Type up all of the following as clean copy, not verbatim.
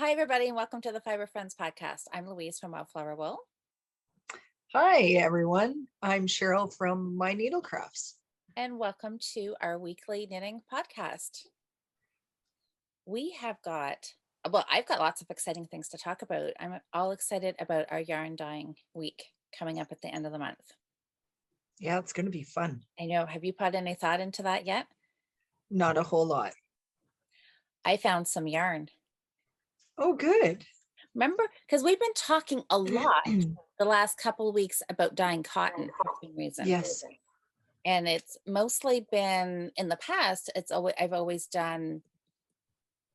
Hi, everybody, and welcome to the Fibre Friends podcast. I'm Louise from Wildflower Wool. Hi, everyone. I'm Cheryl from My Needlecrafts. And welcome to our weekly knitting podcast. I've got lots of exciting things to talk about. I'm all excited about our yarn dyeing week coming up at the end of the month. Yeah, it's going to be fun. I know. Have you put any thought into that yet? Not a whole lot. I found some yarn. Oh, good. Remember, because we've been talking a lot the last couple of weeks about dyeing cotton for some reason. Yes. And it's mostly been in the past, I've always done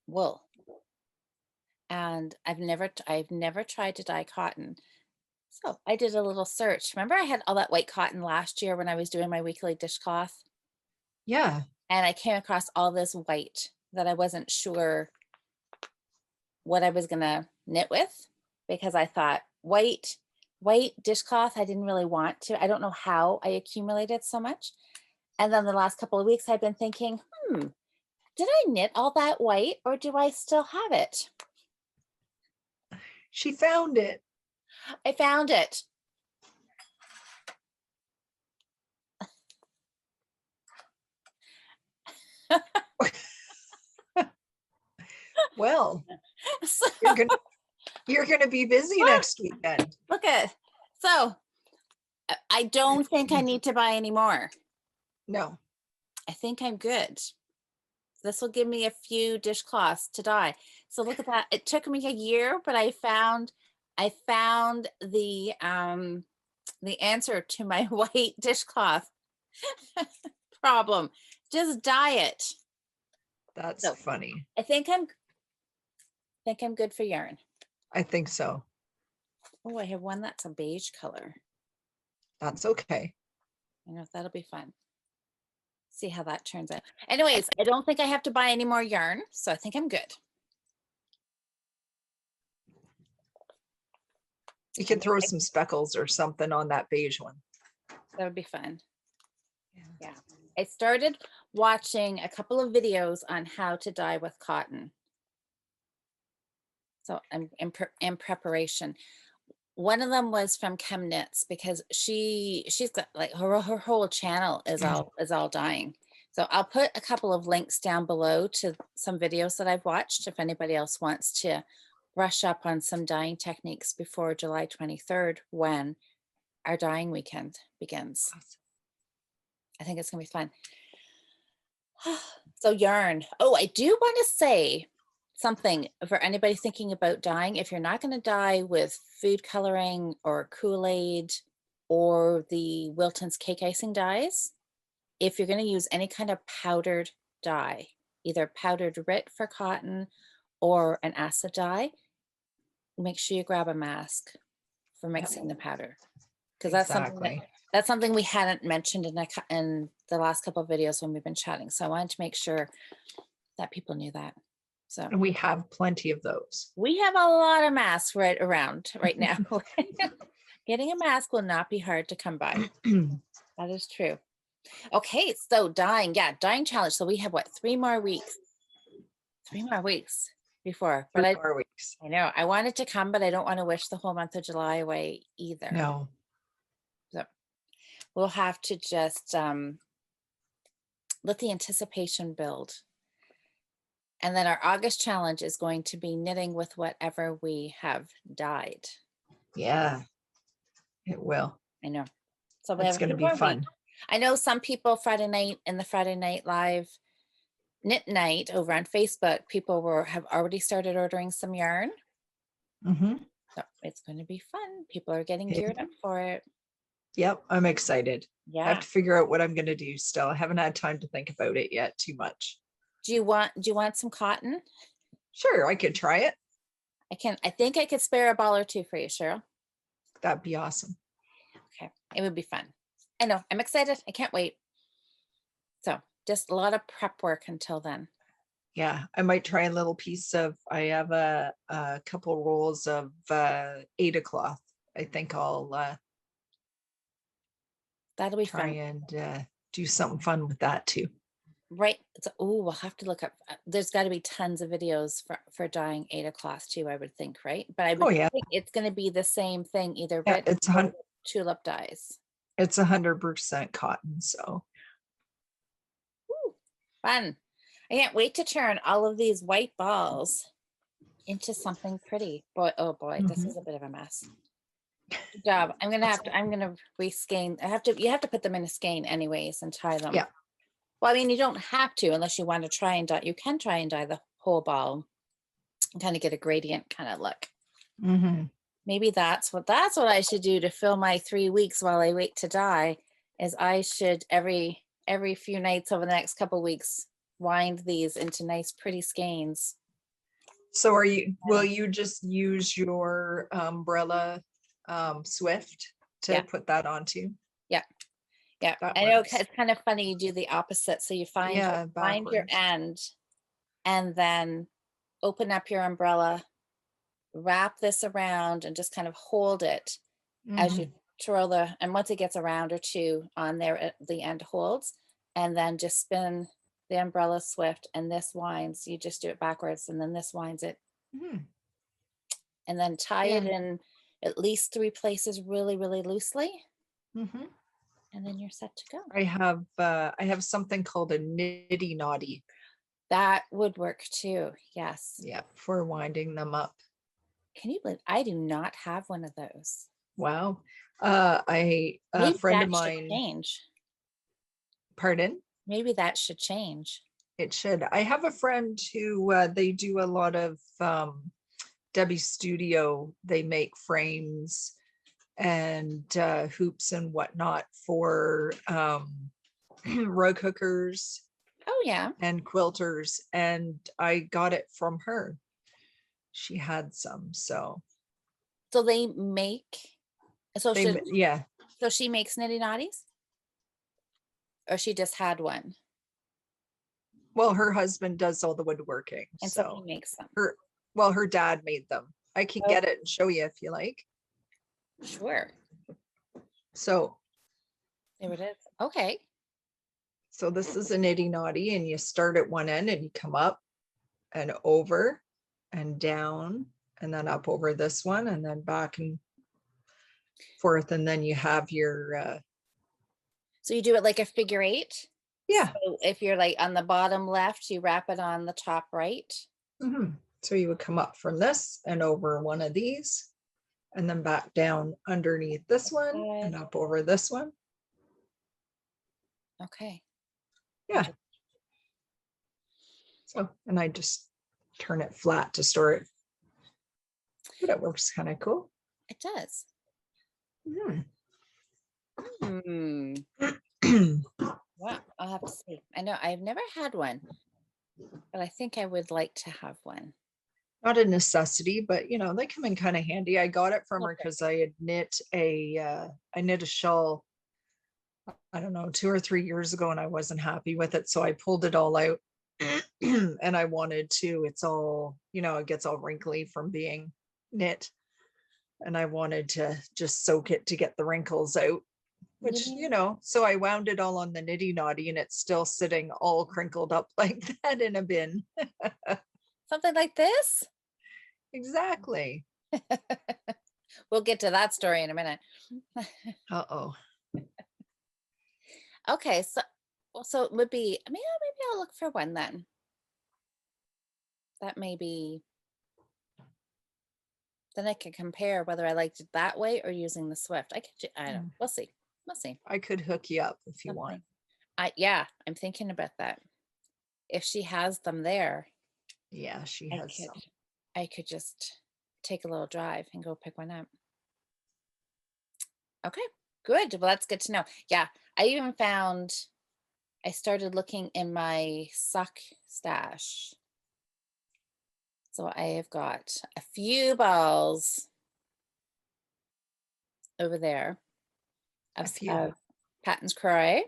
wool. And I've never tried to dye cotton. So I did a little search. Remember I had all that white cotton last year when I was doing my weekly dishcloth? Yeah. And I came across all this white that I wasn't sure what I was gonna knit with, because I thought white dishcloth, I didn't really want to. I don't know how I accumulated so much. And then the last couple of weeks I've been thinking, did I knit all that white or do I still have it? She found it. I found it. Well, So, you're gonna be busy next weekend. look at, so I don't think I need to buy any more. No. I think I'm good. This will give me a few dishcloths to dye. So look at that. It took me a year, but I found the answer to my white dishcloth problem. Just dye it. That's funny. I think I'm good for yarn. I think so. Oh, I have one that's a beige color. That's okay. I know that'll be fun. See how that turns out. Anyways, I don't think I have to buy any more yarn, so I think I'm good. You can throw some speckles or something on that beige one. That would be fun. Yeah. I started watching a couple of videos on how to dye with cotton. So I'm in preparation. One of them was from Chem Knits, because she's got like her whole channel is all dyeing. So I'll put a couple of links down below to some videos that I've watched if anybody else wants to brush up on some dyeing techniques before July 23rd, when our dyeing weekend begins. Awesome. I think it's gonna be fun. So yarn. Oh, I do want to say something for anybody thinking about dyeing. If you're not going to dye with food coloring or Kool-Aid or the Wilton's cake icing dyes, if you're going to use any kind of powdered dye, either powdered RIT for cotton or an acid dye, make sure you grab a mask for mixing the powder, because that's something we hadn't mentioned in the last couple of videos when we've been chatting. So I wanted to make sure that people knew that. So, and we have plenty of those. We have a lot of masks right around right now. Getting a mask will not be hard to come by. That is true. Okay, so dyeing challenge. So we have what, 3 more weeks? 3 more weeks before. But 3 more weeks. I know I wanted to come, but I don't want to wish the whole month of July away either. No. So we'll have to just let the anticipation build. And then our August challenge is going to be knitting with whatever we have dyed. Yeah, it will. I know. So it's going to be fun. I know some people Friday night in the Friday Night Live knit night over on Facebook, people have already started ordering some yarn. So it's going to be fun. People are getting geared up for it. Yep, I'm excited. Yeah. I have to figure out what I'm going to do still. I haven't had time to think about it yet too much. Do you want some cotton? Sure, I could try it. I think I could spare a ball or two for you, Cheryl. That'd be awesome. Okay, it would be fun. I know, I'm excited. I can't wait. So just a lot of prep work until then. Yeah, I might try a little piece of, I have a couple rolls of Ada cloth. I think I'll that'll be try fun. and do something fun with that too. right. Oh, we'll have to look up. There's got to be tons of videos for dyeing 8 o'clock too, I would think, right? But I Oh would yeah. think it's going to be the same thing, either Yeah, red or tulip dyes. it's 100% cotton. So Woo, fun. I can't wait to turn all of these white balls into something pretty. Boy, oh boy, this mhm. is a bit of a mess. Good job. I'm gonna reskein. You have to put them in a skein anyways and tie them. Yeah. Well, I mean, you don't have to unless you want to try and dye. You can try and dye the whole ball and kind of get a gradient kind of look. Mm-hmm. Maybe that's what I should do to fill my 3 weeks while I wait to dye, is I should every few nights over the next couple weeks wind these into nice pretty skeins. So will you just use your umbrella Swift to Yeah. put that onto? Yeah. Yeah. That I know works. it's kind of funny you do the opposite. So you find Yeah, your backwards. end and then open up your umbrella, wrap this around and just kind of hold it as you Mhm. twirl and once it gets a round or two on there, the end holds, and then just spin the umbrella swift and this winds. You just do it backwards and then this winds it, Mhm. and then tie it Yeah. in at least 3 places really, really loosely, Mhm. and then you're set to go. I have something called a nitty knotty. That would work too. Yes. Yeah, for winding them up. Can you believe I do not have one of those? Wow. A Maybe friend that of should mine, change. pardon? Maybe that should change. It should. I have a friend who they do a lot of Debbie Studio. They make frames and hoops and whatnot for rug hookers Oh yeah. and quilters. And I got it from her. She had some, so So they make so should yeah. so she makes nitty knotties? Or she just had one Well, her husband does all the woodworking, and so he so makes them. her well, her dad made them. I can Oh, get it and show you if you like. sure. So There it is. Okay. so this is a nitty knotty, and you start at one end and you come up and over and down and then up over this one and then back and forth, and then you have your So you do it like a figure eight. yeah. So if you're like on the bottom left, you wrap it on the top right. Mhm. So you would come up from this and over one of these and then back down underneath this one and up over this one. Okay. Yeah. So, and I just turn it flat to store it. But it works kind of cool. It does. Mhm. Hmm. Wow. I'll have to see. I know I've never had one, but I think I would like to have one. Not a necessity, but they come in kind of handy. I got it from her Okay. because I had knit a shawl, I don't know, 2 or 3 years ago, and I wasn't happy with it. So I pulled it all out and I wanted to, it's all, it gets all wrinkly from being knit. And I wanted to just soak it to get the wrinkles out, which, Yeah. so I wound it all on the nitty knotty and it's still sitting all crinkled up like that in a bin. Something like this? Exactly. We'll get to that story in a minute. Uh-oh. Okay, so it would be maybe I'll look for one then. That may be, then I can compare whether I liked it that way or using the Swift. I don't know. We'll see. We'll see. I could hook you up if you want. Something. Yeah, I'm thinking about that. If she has them there, Yeah, she I has could some. I could just take a little drive and go pick one up. Okay, good. Well, that's good to know. Yeah, I started looking in my sock stash. So I have got a few balls over there A few. of Patton's Croix.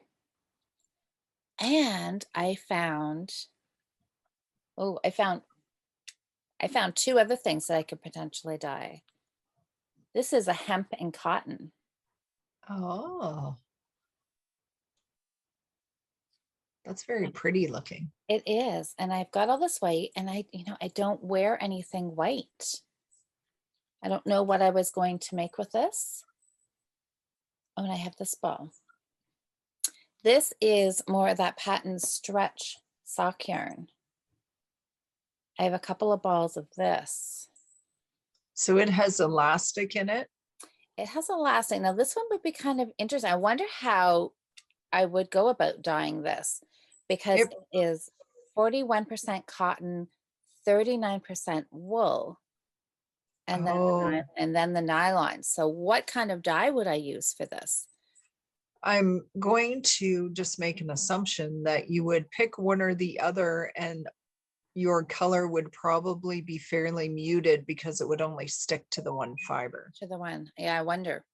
And I found, oh, I found 2 other things that I could potentially dye. This is a hemp and cotton. Oh. That's very pretty looking. It is. And I've got all this white and I don't wear anything white. I don't know what I was going to make with this. Oh, and I have this ball. This is more of that patent stretch sock yarn. I have a couple of balls of this. So it has elastic in it. It has elastic. Now this one would be kind of interesting. I wonder how I would go about dyeing this because It, it is 41% cotton, 39% wool, and oh, then the nylon. So what kind of dye would I use for this? I'm going to just make an assumption that you would pick one or the other and your color would probably be fairly muted because it would only stick to the one fiber. To the one. Yeah, I wonder.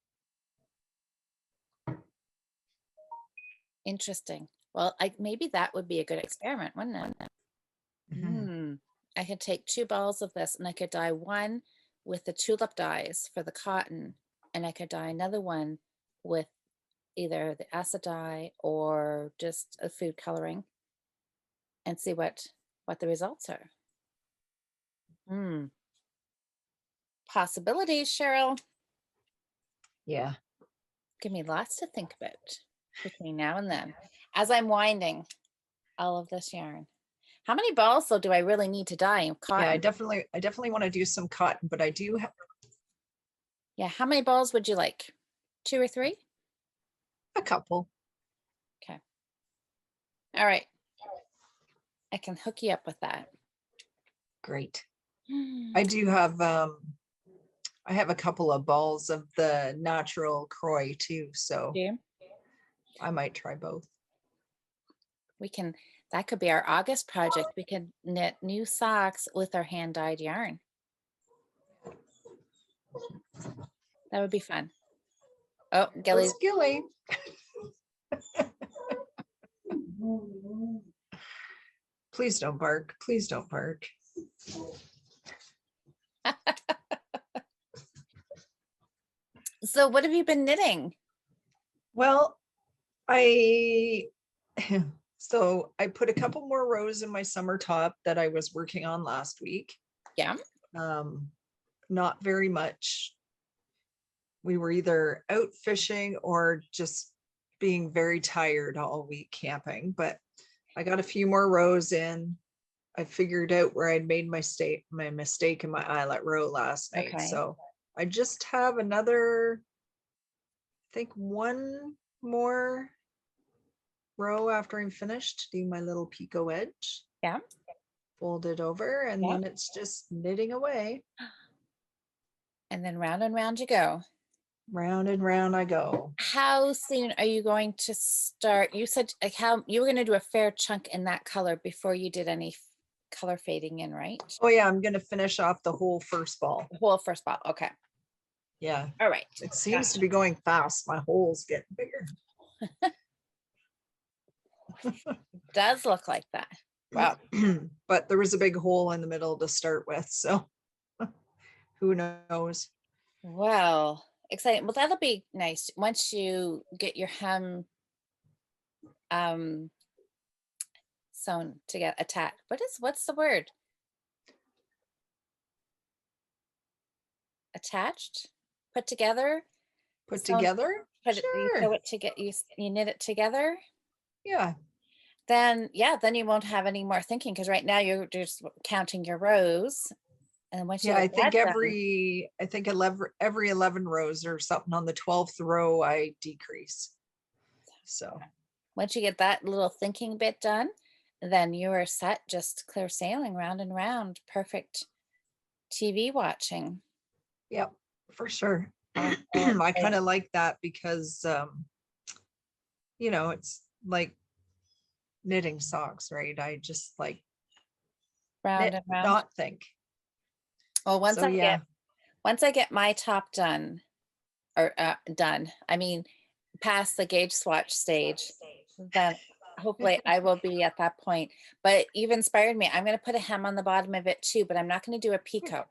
Interesting. Well, maybe that would be a good experiment, wouldn't it? Mhm. I could take 2 balls of this and I could dye one with the tulip dyes for the cotton, and I could dye another one with either the acid dye or just a food coloring and see what the results are. Possibilities, Cheryl. Yeah. Give me lots to think about between now and then as I'm winding all of this yarn. How many balls though do I really need to dye in cotton? Yeah, I definitely want to do some cotton, but I do have Yeah, how many balls would you like? 2 or 3? a couple. Okay. All right. I can hook you up with that. Great. I do have I have a couple of balls of the natural croy too, so Do I might try both. we can, that could be our August project. We could knit new socks with our hand dyed yarn. That would be fun. Oh, Gilly. Where's Gilly? Please don't bark. Please don't bark. So what have you been knitting? Well, I so I put a couple more rows in my summer top that I was working on last week. Yeah. Not very much. We were either out fishing or just being very tired all week camping, but I got a few more rows in. I figured out where I'd made my mistake in my eyelet row last night. Okay. So I just have another, I think one more row after I'm finished doing my little picot edge. Yeah. Fold it over and Yeah. then it's just knitting away. And round you go. Round and round I go. How soon are you going to start? You said like how you were going to do a fair chunk in that color before you did any color fading in, right? Oh yeah, I'm going to finish off the whole first ball. The whole first ball. Okay. Yeah. All right. It seems to be going fast. My hole's getting bigger. Does look like that. Wow. But there was a big hole in the middle to start with, so who knows? Well, exciting. Well, that'll be nice once you get your hem sewn together, attached. What's the word? Attached, put together, Put sewn, together? you sew Sure. it together, you knit it together. Yeah. Then then you won't have any more thinking because right now you're just counting your rows. And once you Yeah, get I think that done, every 11 rows or something on the 12th row I decrease. So once you get that little thinking bit done, then you are set, just clear sailing round and round. Perfect TV watching. yep, for sure. Uh, I kind of like that because it's like knitting socks, right? I just like round knit, and round. not think. Well, So yeah. once I get my top done, or done, I mean, past the gauge swatch stage, then hopefully I will be at that point. But you've inspired me. I'm going to put a hem on the bottom of it too, but I'm not going to do a picot.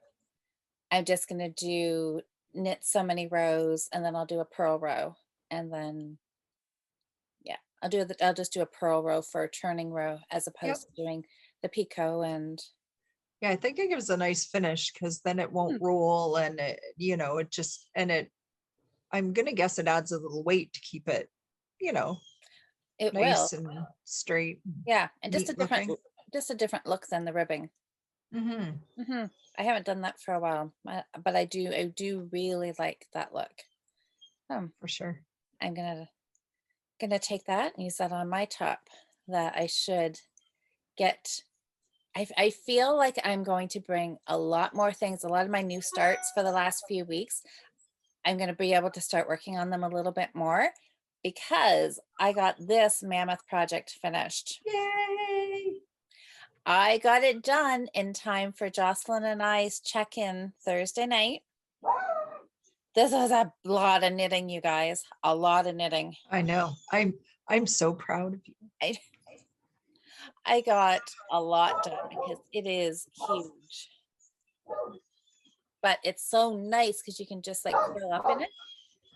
I'm just going to do knit so many rows and then I'll do a purl row and then yeah, I'll just do a purl row for a turning row as Yep. opposed to doing the picot and Yeah, I think it gives a nice finish because then it won't hmm, roll and it, it just, and I'm gonna guess it adds a little weight to keep it, you know, it will. nice and straight, Yeah, and neat looking. just a different look than the ribbing. Hmm. I haven't done that for a while, but I do really like that look. Um, For sure. I'm gonna take that and use that on my top. That I should get. I feel like I'm going to bring a lot more things. A lot of my new starts for the last few weeks. I'm going to be able to start working on them a little bit more because I got this mammoth project finished. Yay! I got it done in time for Jocelyn and I's check-in Thursday night. This was a lot of knitting, you guys. A lot of knitting. I know. I'm so proud of you. I, I got a lot done because it is huge. But it's so nice because you can just like curl up in it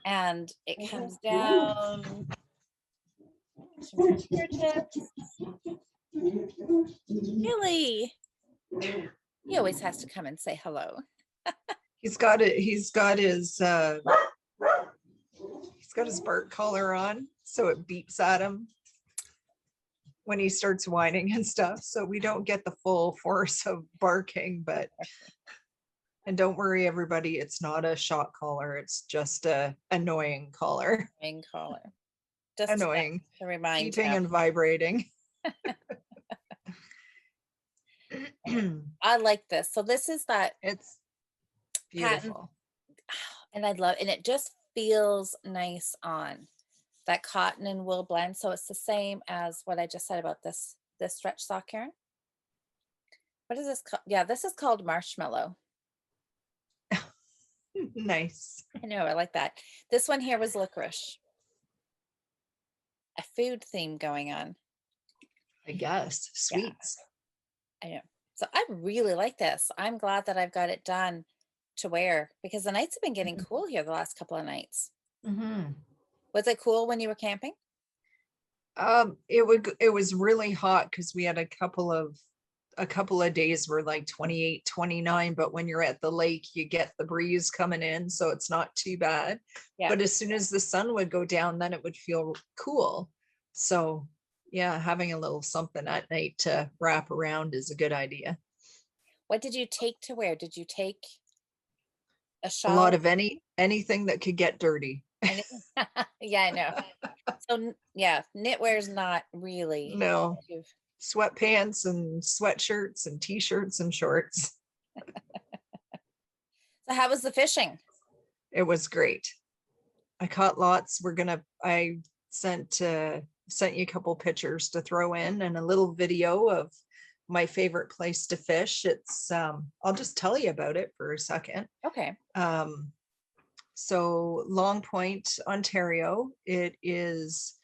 and it comes down to my fingertips. Really? He always has to come and say hello. He's got it. He's got his bark collar on, so it beeps at him when he starts whining and stuff. So we don't get the full force of barking, and don't worry, everybody, it's not a shock collar. It's just a annoying collar. Ring collar. Just Annoying, to remind beeping him. and vibrating. I like this. So this is that It's patent, beautiful. and I love, and it just feels nice on that cotton and wool blend. So it's the same as what I just said about this stretch sock yarn. What is this called? Yeah, this is called Marshmallow. Nice. I know, I like that. This one here was licorice. A food theme going on. I guess. Yeah, Sweets. I know. So I really like this. I'm glad that I've got it done to wear because the nights have been getting cool here the last couple of nights. Mm-hmm. Was it cool when you were camping? It was really hot because we had a couple of days were like 28, 29, but when you're at the lake, you get the breeze coming in, so it's not too bad. Yeah. But as soon as the sun would go down, then it would feel cool. So yeah, having a little something at night to wrap around is a good idea. What did you take to wear? Did you take a A lot shawl? of anything that could get dirty. Anything? Yeah, I know. So yeah, knitwear is not really. No, sweatpants and sweatshirts and t-shirts and shorts. So how was the fishing? It was great. I caught lots. I sent you a couple pictures to throw in and a little video of my favorite place to fish. I'll just tell you about it for a second. Okay. So Long Point, Ontario, it is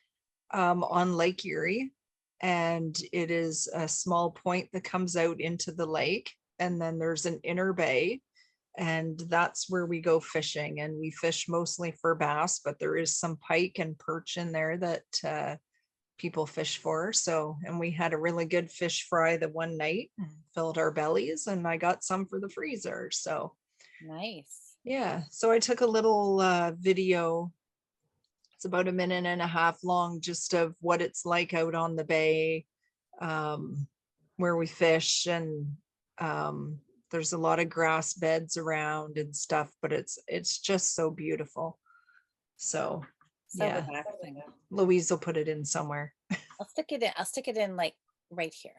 on Lake Erie, and it is a small point that comes out into the lake. And then there's an inner bay, and that's where we go fishing. And we fish mostly for bass, but there is some pike and perch in there that people fish for. So, and we had a really good fish fry the one night, filled our bellies, and I got some for the freezer. So, Nice. yeah. So I took a little video. It's about a minute and a half long, just of what it's like out on the bay, where we fish, and there's a lot of grass beds around and stuff, but it's just so beautiful. So So yeah, relaxing. Louise will put it in somewhere. I'll stick it in. I'll stick it in like right here.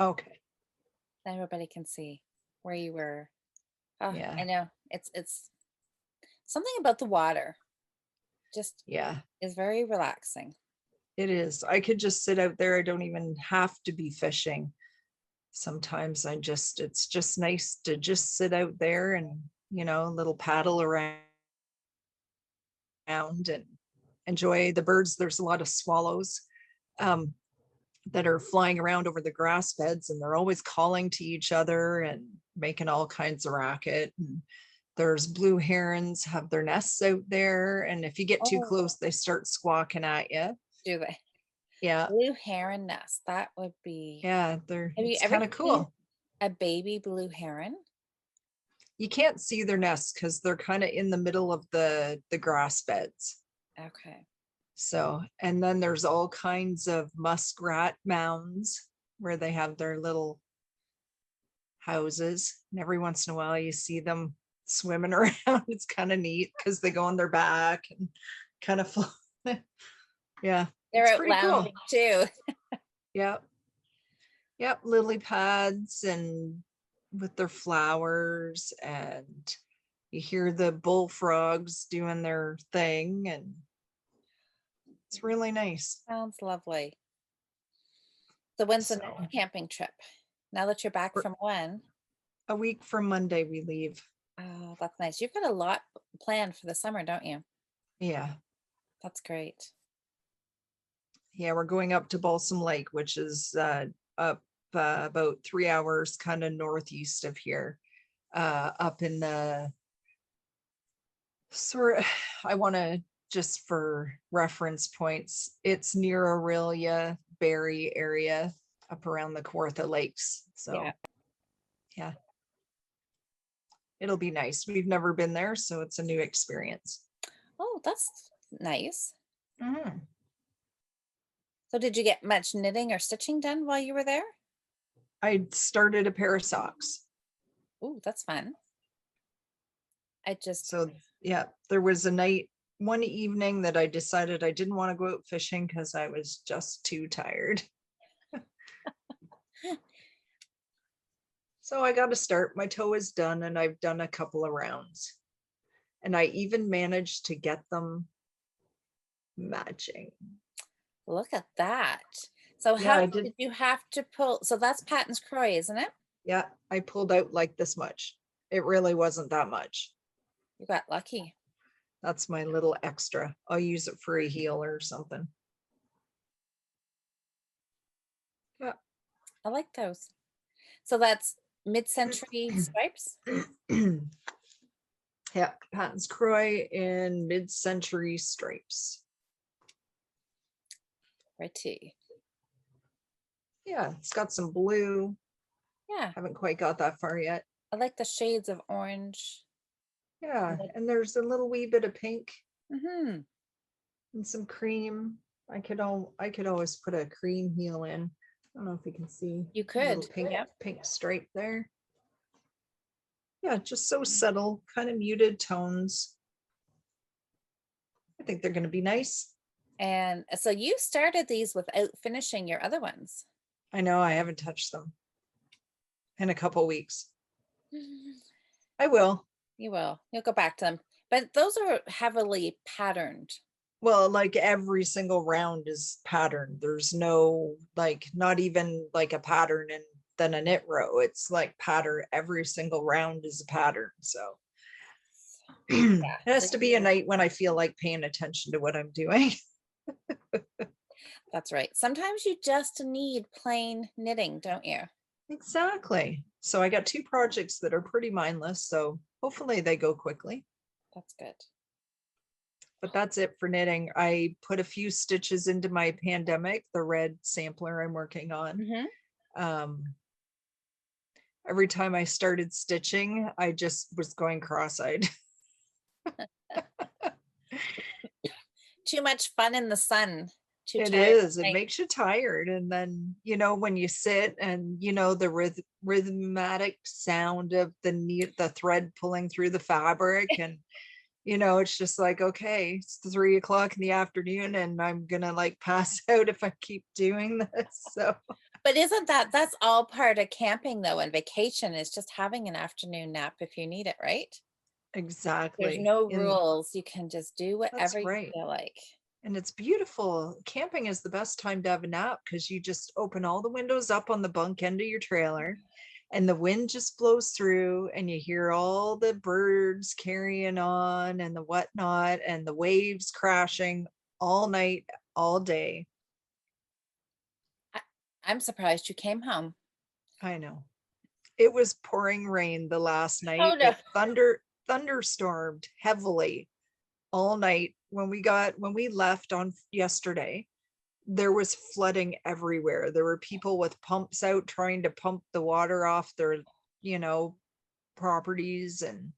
Okay. Everybody can see where you were. Oh, Yeah. I know. It's something about the water just Yeah. is very relaxing. It is. I could just sit out there. I don't even have to be fishing. Sometimes it's just nice to just sit out there and, a little paddle around and enjoy the birds. There's a lot of swallows um, that are flying around over the grass beds, and they're always calling to each other and making all kinds of racket. And there's blue herons have their nests out there. And if you get too Oh, close, they start squawking at you. do they? Yeah. Blue heron nest. That would be. Yeah. Have you It's ever kind of seen cool. a baby blue heron? You can't see their nests because they're kind of in the middle of the grass beds. Okay. So, and then there's all kinds of muskrat mounds where they have their little houses. And every once in a while you see them swimming around. It's kind of neat because they go on their back and kind of yeah, They're it's out pretty cool. lounging too. Yep. Yep. Lily pads and with their flowers, and you hear the bullfrogs doing their thing, and it's really nice. Sounds lovely. So when's the So next camping trip? Now that you're back we're from one? a week from Monday we leave. Oh, that's nice. You've got a lot planned for the summer, don't you? Yeah. That's great. Yeah, we're going up to Balsam Lake, which is up about 3 hours kind of northeast of here, up in the sort. I want to, just for reference points, it's near Aurelia, Barry area, up around the Kawartha Lakes. Yeah. So yeah, it'll be nice. We've never been there, so it's a new experience. Oh, that's nice. Mhm. So did you get much knitting or stitching done while you were there? I started a pair of socks. Oh, that's fun. I just, So yeah, there was a night, one evening, that I decided I didn't want to go out fishing because I was just too tired. So I got to start. My toe is done and I've done a couple of rounds. And I even managed to get them matching. look at that. So Yeah, how I did. did you have to pull? So that's Patton's Croy, isn't it? Yeah, I pulled out like this much. It really wasn't that much. You got lucky. That's my little extra. I'll use it for a heel or something. Yeah. I like those. So that's mid-century stripes. Yeah, Patton's Croy in mid-century stripes. Pretty. Yeah, it's got some blue. Yeah. Haven't quite got that far yet. I like the shades of orange. Yeah, and there's a little wee bit of pink Mm-hmm. and some cream. I could always put a cream heel in. I don't know if you can see You a little could. Yep. pink stripe there. Yeah, just so subtle, kind of muted tones. I think they're going to be nice. And so you started these without finishing your other ones. I know I haven't touched them in a couple weeks. I will. You will. You'll go back to them. But those are heavily patterned. Well, like every single round is patterned. There's no, like, not even like a pattern and then a knit row. It's like pattern. Every single round is a pattern. So it Yeah. has to be a night when I feel like paying attention to what I'm doing. That's right. Sometimes you just need plain knitting, don't you? Exactly. So I got two projects that are pretty mindless. So hopefully they go quickly. That's good. But that's it for knitting. I put a few stitches into my pandemic, the red sampler I'm working on. Mm-hmm. Every time I started stitching, I just was going cross-eyed. Too much fun in the sun. Too It tired. is. It makes you tired. And then, when you sit and, the rhythmic sound of the thread pulling through the fabric, and, it's just like, okay, it's 3 o'clock in the afternoon and I'm going to like pass out if I keep doing this. So But isn't that's all part of camping though, and vacation is just having an afternoon nap if you need it, right? There's Exactly. no And rules. You can just do whatever that's you right. feel like. And it's beautiful. Camping is the best time to have a nap because you just open all the windows up on the bunk end of your trailer and the wind just blows through and you hear all the birds carrying on and the whatnot and the waves crashing all night, all day. I, I'm surprised you came home. I know. It was pouring rain the last Oh night. no. It thunderstormed heavily all night when we left on yesterday. There was flooding everywhere. There were people with pumps out trying to pump the water off their, you know, properties, and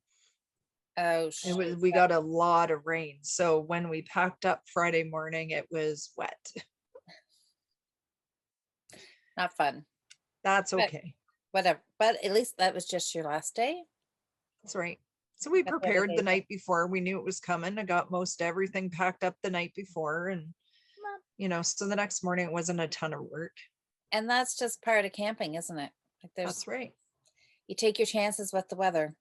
Oh we shoot. got a lot of rain. So when we packed up Friday morning, it was wet. Not fun. That's But okay. whatever. But at least that was just your last day. That's right. So we Got the other prepared the days off. night before. We knew it was coming. I got most everything packed up the night before, and Well, so the next morning it wasn't a ton of work. and that's just part of camping, isn't it? Like That's right. you take your chances with the weather.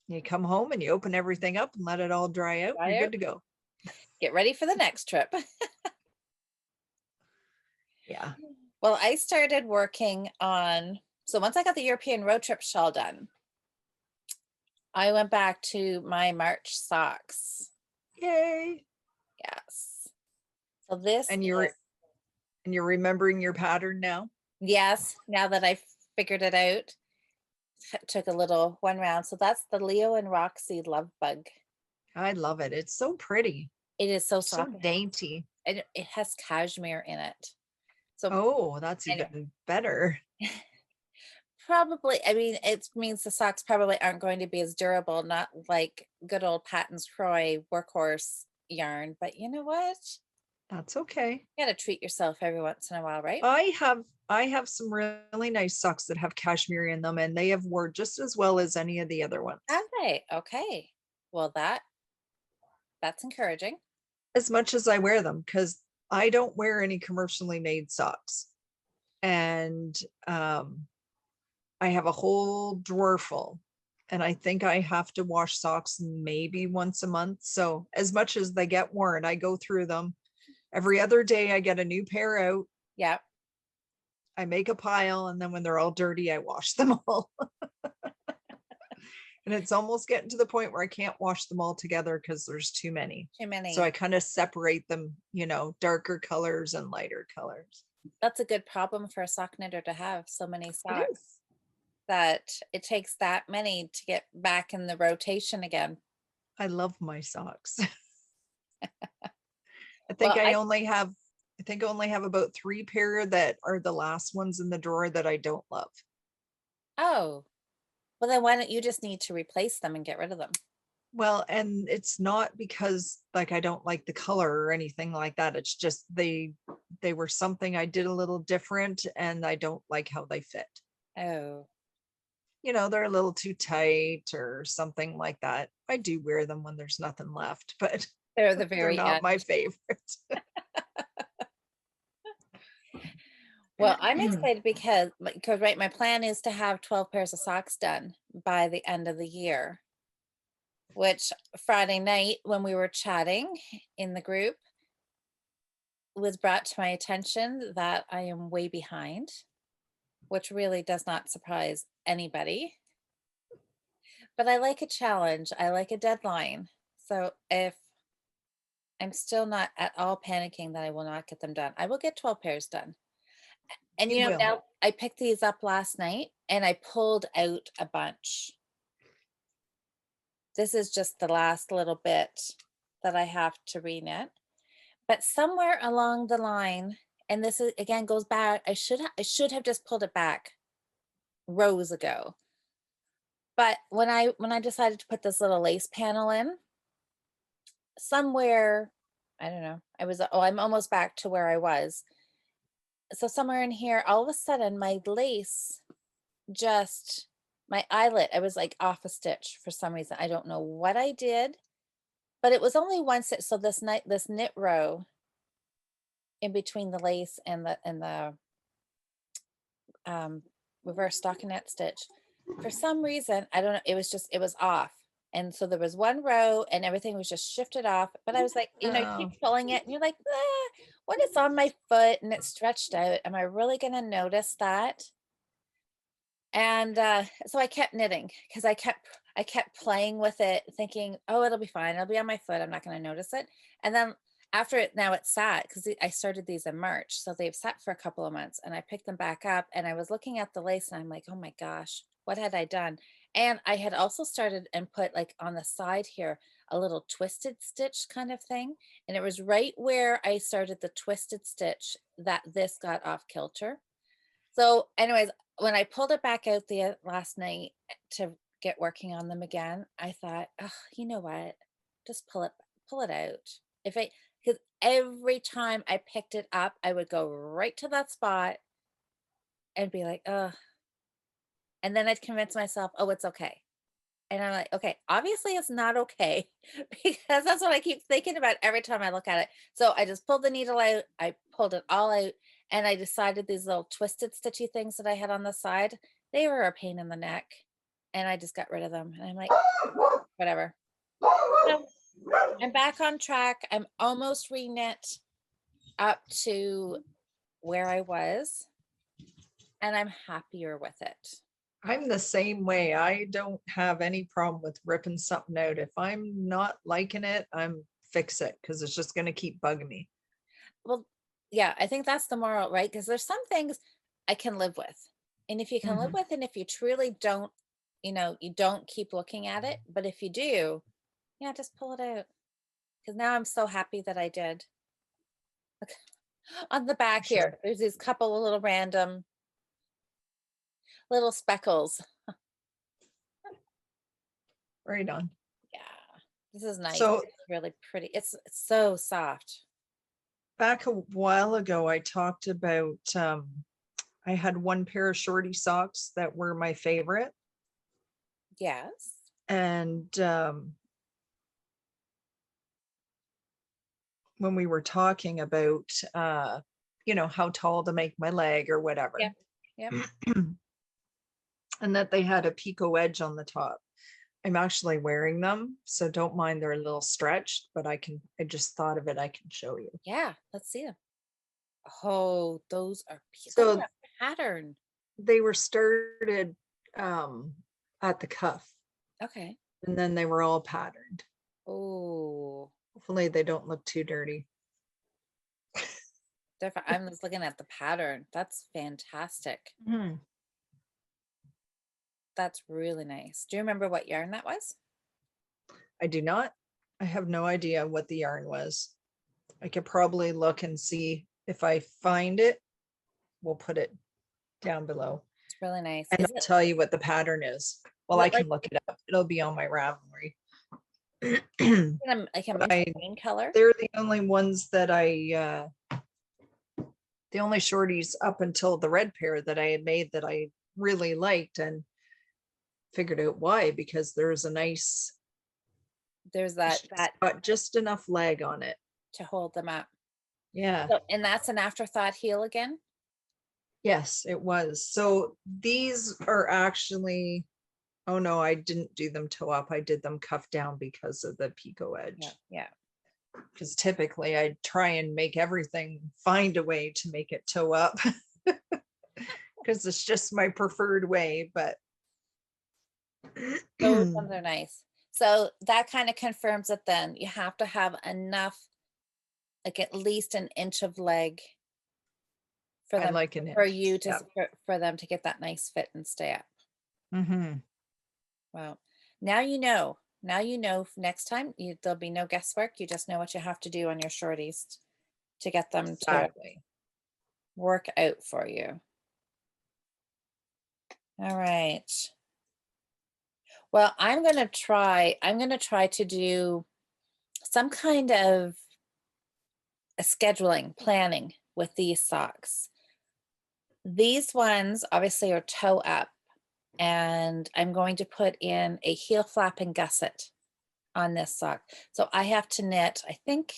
You come home and you open everything up and let it all dry out. You're Right? good to go. Get ready for the next trip. Yeah. Well, I started working on, so once I got the European road trip shawl done, I went back to my March socks. Yay. Yes. So this And is, you're remembering your pattern now. yes, now that I figured it out, took a little one round. So that's the Leo and Roxy Love Bug. I love it. It's so pretty, It is so so soft. dainty. It has cashmere in it. So Oh, that's anyway, even better. probably, I mean, it means the socks probably aren't going to be as durable, not like good old Patton's Croy workhorse yarn, but you know what? That's okay. You gotta treat yourself every once in a while, right? I have some really nice socks that have cashmere in them, and they have worn just as well as any of the other ones. Have they? Okay. Well, that's encouraging. As much as I wear them, because I don't wear any commercially made socks. And I have a whole drawer full. And I think I have to wash socks maybe once a month. So as much as they get worn, I go through them. Every other day I get a new pair out. Yeah. I make a pile, and then when they're all dirty, I wash them all. And it's almost getting to the point where I can't wash them all together because there's too many. Too So I many. kind of separate them, darker colors and lighter colors. That's a good problem for a sock knitter to have so many It socks is. that it takes that many to get back in the rotation again. I love my socks. I think Well, I only have I think I only have about 3 pair that are the last ones in the drawer that I don't love. oh, well then why don't you just need to replace them and get rid of them? Well, and it's not because like I don't like the color or anything like that. It's just they were something I did a little different and I don't like how they fit. Oh, They're a little too tight or something like that. I do wear them when there's nothing left, but they're the they're very not end. my favorite. Well, I'm excited because right, my plan is to have 12 pairs of socks done by the end of the year, which Friday night when we were chatting in the group was brought to my attention that I am way behind, which really does not surprise anybody. But I like a challenge. I like a deadline. So if I'm still not at all panicking that I will not get them done, I will get 12 pairs done. And You will. now I picked these up last night and I pulled out a bunch. This is just the last little bit that I have to reknit. But somewhere along the line, and this is again goes back, I should have just pulled it back rows ago. But when I decided to put this little lace panel in, somewhere, I don't know, I'm almost back to where I was. So somewhere in here, all of a sudden my lace just my eyelet, I was like off a stitch for some reason. I don't know what I did, but it was only one stitch. So this knit row in between the lace and the reverse stockinette stitch. For some reason, I don't know, it was off. And so there was one row and everything was just shifted off. But I was like, you know, you Oh, keep pulling it and you're like, what is on my foot and it's stretched out? Am I really going to notice that? And so I kept knitting because I kept playing with it, thinking, oh, it'll be fine. It'll be on my foot. I'm not going to notice it. And then after it, now it's sat because I started these in March. So they've sat for a couple of months and I picked them back up and I was looking at the lace and I'm like, oh my gosh, what had I done? And I had also started and put like on the side here, a little twisted stitch kind of thing. And it was right where I started the twisted stitch that this got off kilter. So anyways, when I pulled it back out the last night to get working on them again, I thought, oh, you know what? Just pull it out. If I, because every time I picked it up, I would go right to that spot and be like, oh, and then I'd convince myself, oh, it's okay. And I'm like, okay, obviously it's not okay because that's what I keep thinking about every time I look at it. So I just pulled the needle out, I pulled it all out, and I decided these little twisted stitchy things that I had on the side, they were a pain in the neck. And I just got rid of them. And I'm like, whatever. So I'm back on track. I'm almost reknit up to where I was, and I'm happier with it. I'm the same way. I don't have any problem with ripping something out. If I'm not liking it, I'm fix it because it's just going to keep bugging me. Well, yeah, I think that's the moral, right? Because there's some things I can live with. And if you can live Mhm. with, and if you truly don't, you don't keep looking at it. But if you do, yeah, just pull it out. Because now I'm so happy that I did. On the back Sure. here, there's these couple of little random little speckles. Right on. Yeah, this is nice. So It's really pretty. It's so soft. back a while ago, I talked about I had one pair of shorty socks that were my favorite. Yes. And when we were talking about how tall to make my leg or whatever, Yep. Yep. and that they had a picot edge on the top. I'm actually wearing them, so don't mind they're a little stretched, but I just thought of it, I can show you. Yeah. Let's see them. Oh, look at So that pattern. they were started at the cuff, Okay. and then they were all patterned. Oh, Hopefully they don't look too dirty. different. I'm just looking at the pattern. That's fantastic. Mhm. That's really nice. Do you remember what yarn that was? I do not. I have no idea what the yarn was. I could probably look and see if I find it. We'll put it down below. It's really nice. And Is I'll tell you what the pattern is. Well, is I it like can look it up. It'll be on my Ravelry. like a But mint green color? they're the only ones that the only shorties up until the red pair that I had made that I really liked, and figured out why, because there's a nice, There's it's that got just enough leg on it. to hold them up. Yeah. So, and that's an afterthought heel again? Yes, it was. So these are actually, oh no, I didn't do them toe up. I did them cuff down because of the picot Yeah, edge. yeah. Because typically I try and make everything, find a way to make it toe up because it's just my preferred way. But Those ones are nice. So that kind of confirms it then. You have to have enough, like at least an inch of leg for I them, like an for inch. you to, Yeah. for them to get that nice fit and stay up. Mm-hmm. Well, now you know. Now you know next time there'll be no guesswork. You just know what you have to do on your shorties to get them to Exactly. work out for you. All right. Well, I'm going to try to do some kind of a scheduling, planning with these socks. These ones obviously are toe up, and I'm going to put in a heel flap and gusset on this sock. So I have to knit, I think,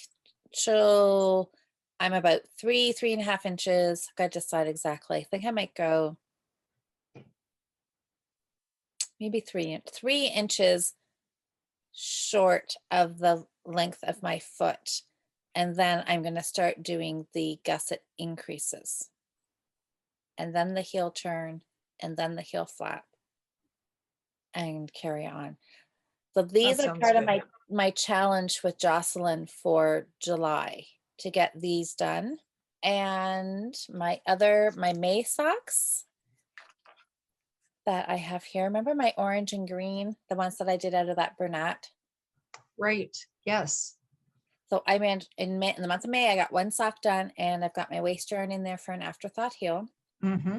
till I'm about 3.5 inches. I gotta decide exactly. I think I might go maybe 3 inches short of the length of my foot. And then I'm going to start doing the gusset increases, and then the heel turn, and then the heel flap, and carry on. So That these are sounds part of good. my challenge with Jocelyn for July, to get these done. And my May socks that I have here. Remember my orange and green, the ones that I did out of that Bernat? Right. Yes. So I made in the month of May, I got one sock done, and I've got my waist yarn in there for an afterthought heel. Mm-hmm.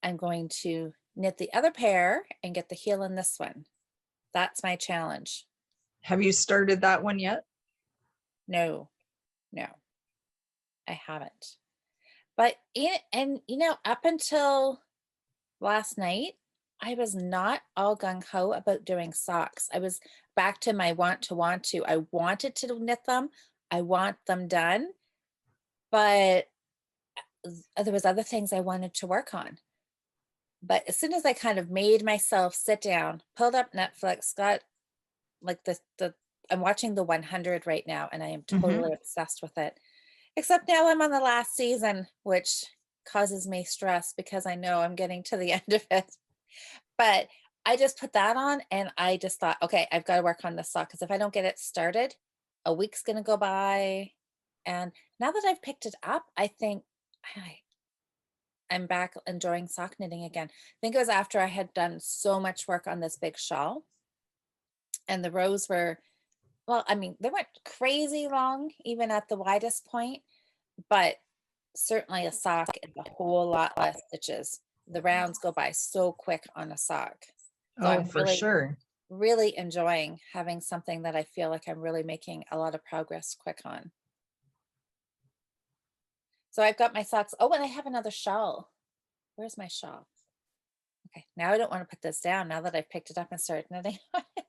I'm going to knit the other pair and get the heel in this one. That's my challenge. Have you started that one yet? No, no, I haven't. But up until last night, I was not all gung ho about doing socks. I was back to my want to. I wanted to knit them. I want them done, but there was other things I wanted to work on. But as soon as I kind of made myself sit down, pulled up Netflix, got like I'm watching the 100 right now, and I am Mm-hmm. totally obsessed with it. Except now I'm on the last season, which causes me stress because I know I'm getting to the end of it. But I just put that on, and I just thought, okay, I've got to work on this sock, because if I don't get it started, a week's going to go by. And now that I've picked it up, I think I'm back enjoying sock knitting again. I think it was after I had done so much work on this big shawl, and the rows were, well, I mean, they weren't crazy long, even at the widest point, but certainly a sock is a whole lot less stitches. The rounds go by so quick on a sock. So Oh, I'm for sure. really enjoying having something that I feel like I'm really making a lot of progress quick on. So I've got my socks. Oh, and I have another shawl. Where's my shawl? Okay, now I don't want to put this down now that I've picked it up and started knitting on it.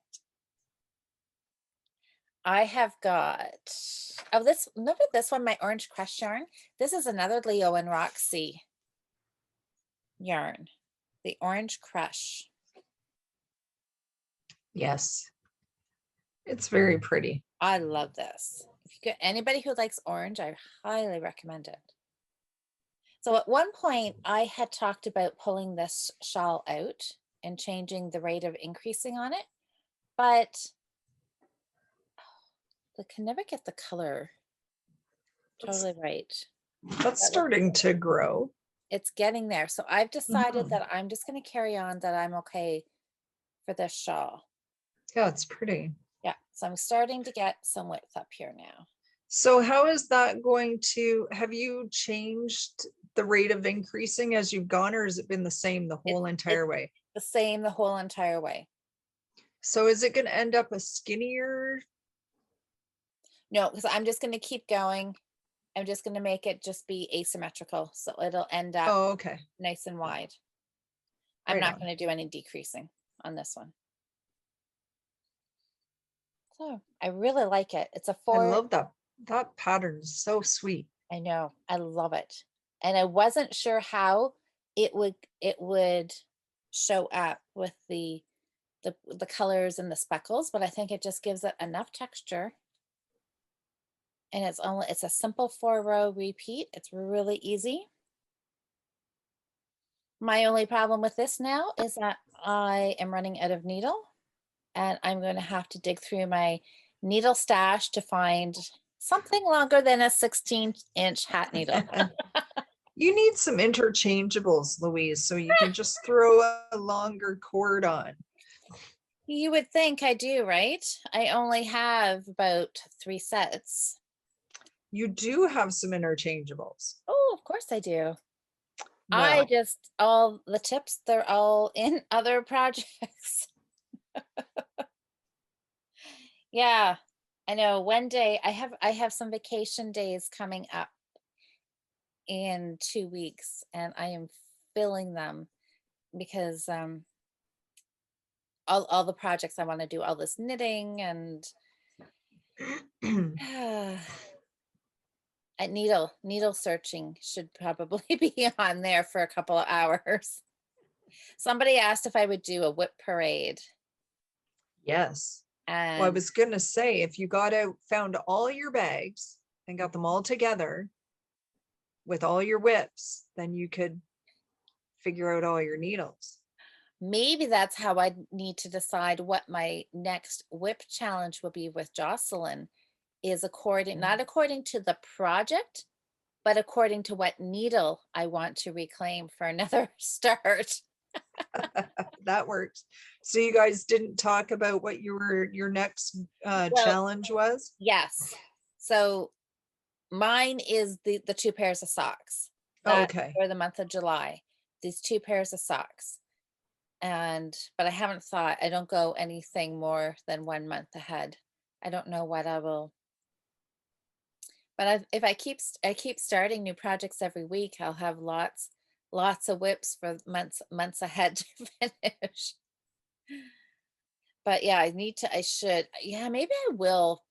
I have got, remember this one, my orange crush yarn? This is another Leo and Roxy yarn, the orange crush. Yes. It's very pretty. I love this. If you get anybody who likes orange, I highly recommend it. So at one point I had talked about pulling this shawl out and changing the rate of increasing on it, but I can never get the color It's, totally right. that's starting to grow. It's getting there. So I've decided Mhm. that I'm just going to carry on, that I'm okay for this shawl. Yeah, it's pretty. Yeah. So I'm starting to get some width up here now. So how is that going to, have you changed the rate of increasing as you've gone, or has it been the same the whole It's entire way? the same the whole entire way. So is it going to end up a skinnier? No, because I'm just going to keep going. I'm just going to make it just be asymmetrical. So it'll end up Oh, okay. nice and wide. I'm Right not on. going to do any decreasing on this one. So I really like it. It's a I four. love that. That pattern is so sweet. I know. I love it. And I wasn't sure how it would show up with the colors and the speckles, but I think it just gives it enough texture. And it's a simple 4-row repeat. It's really easy. My only problem with this now is that I am running out of needle, and I'm going to have to dig through my needle stash to find something longer than a 16-inch hat needle. You need some interchangeables, Louise, so you can just throw a longer cord on. You would think I do, right? I only have about 3 sets. You do have some interchangeables. Oh, of course I do. Well, All the tips, they're all in other projects. Yeah, I know. One day I have some vacation days coming up in 2 weeks, and I am filling them because all the projects I want to do, all this knitting and needle searching should probably be on there for a couple of hours. Somebody asked if I would do a whip parade, Yes. Well, I and was gonna say, if you got out, found all your bags and got them all together with all your whips, then you could figure out all your needles. maybe that's how I need to decide what my next whip challenge will be with Jocelyn, is not according to the project, but according to what needle I want to reclaim for another start. That works. So you guys didn't talk about what your next Well, challenge was? yes. So mine is the 2 pairs of socks. Oh, That okay. for the month of July, these 2 pairs of socks. But I haven't thought, I don't go anything more than 1 month ahead. I don't know what I will, but if I keep starting new projects every week, I'll have lots of whips for months ahead to finish. But yeah, I should, yeah, maybe I will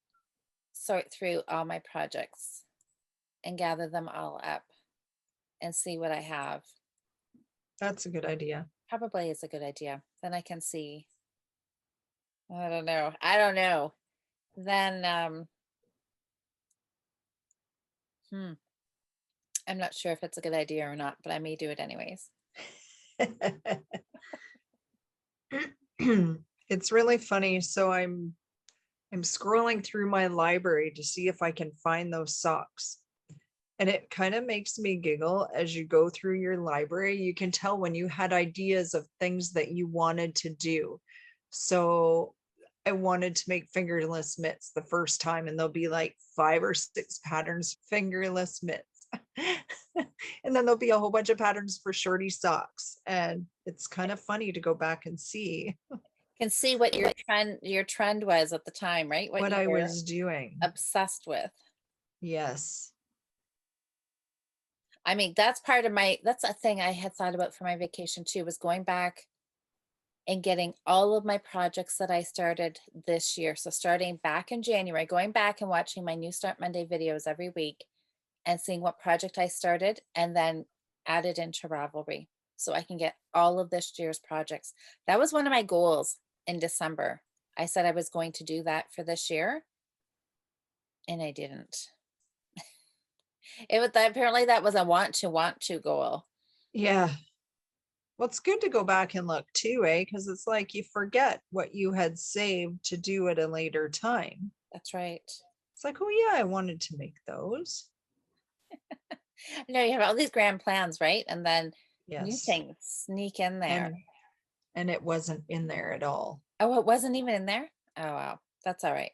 sort through all my projects and gather them all up and see what I have. That's a good idea. Probably is a good idea. Then I can see. I don't know. I don't know. Then hmm, I'm not sure if it's a good idea or not, but I may do it anyways. It's really funny. So I'm scrolling through my library to see if I can find those socks. And it kind of makes me giggle as you go through your library. You can tell when you had ideas of things that you wanted to do. So I wanted to make fingerless mitts the first time, and there'll be like 5 or 6 patterns, fingerless mitts. And then there'll be a whole bunch of patterns for shorty socks. And it's kind of funny to go back and see Can see what your trend was at the time, right? What what you I were was doing. obsessed with. Yes. I mean, that's a thing I had thought about for my vacation too, was going back and getting all of my projects that I started this year. So starting back in January, going back and watching my New Start Monday videos every week and seeing what project I started and then add it into Ravelry so I can get all of this year's projects. That was one of my goals in December. I said I was going to do that for this year and I didn't. It was apparently that was a want to goal. Yeah. Well, it's good to go back and look too, eh? Because it's like you forget what you had saved to do at a later time. That's right. It's like, oh yeah, I wanted to make those. I know you have all these grand plans, right? And then new Yes. things sneak in there. And it wasn't in there at all. Oh, it wasn't even in there? Oh, wow. That's all right.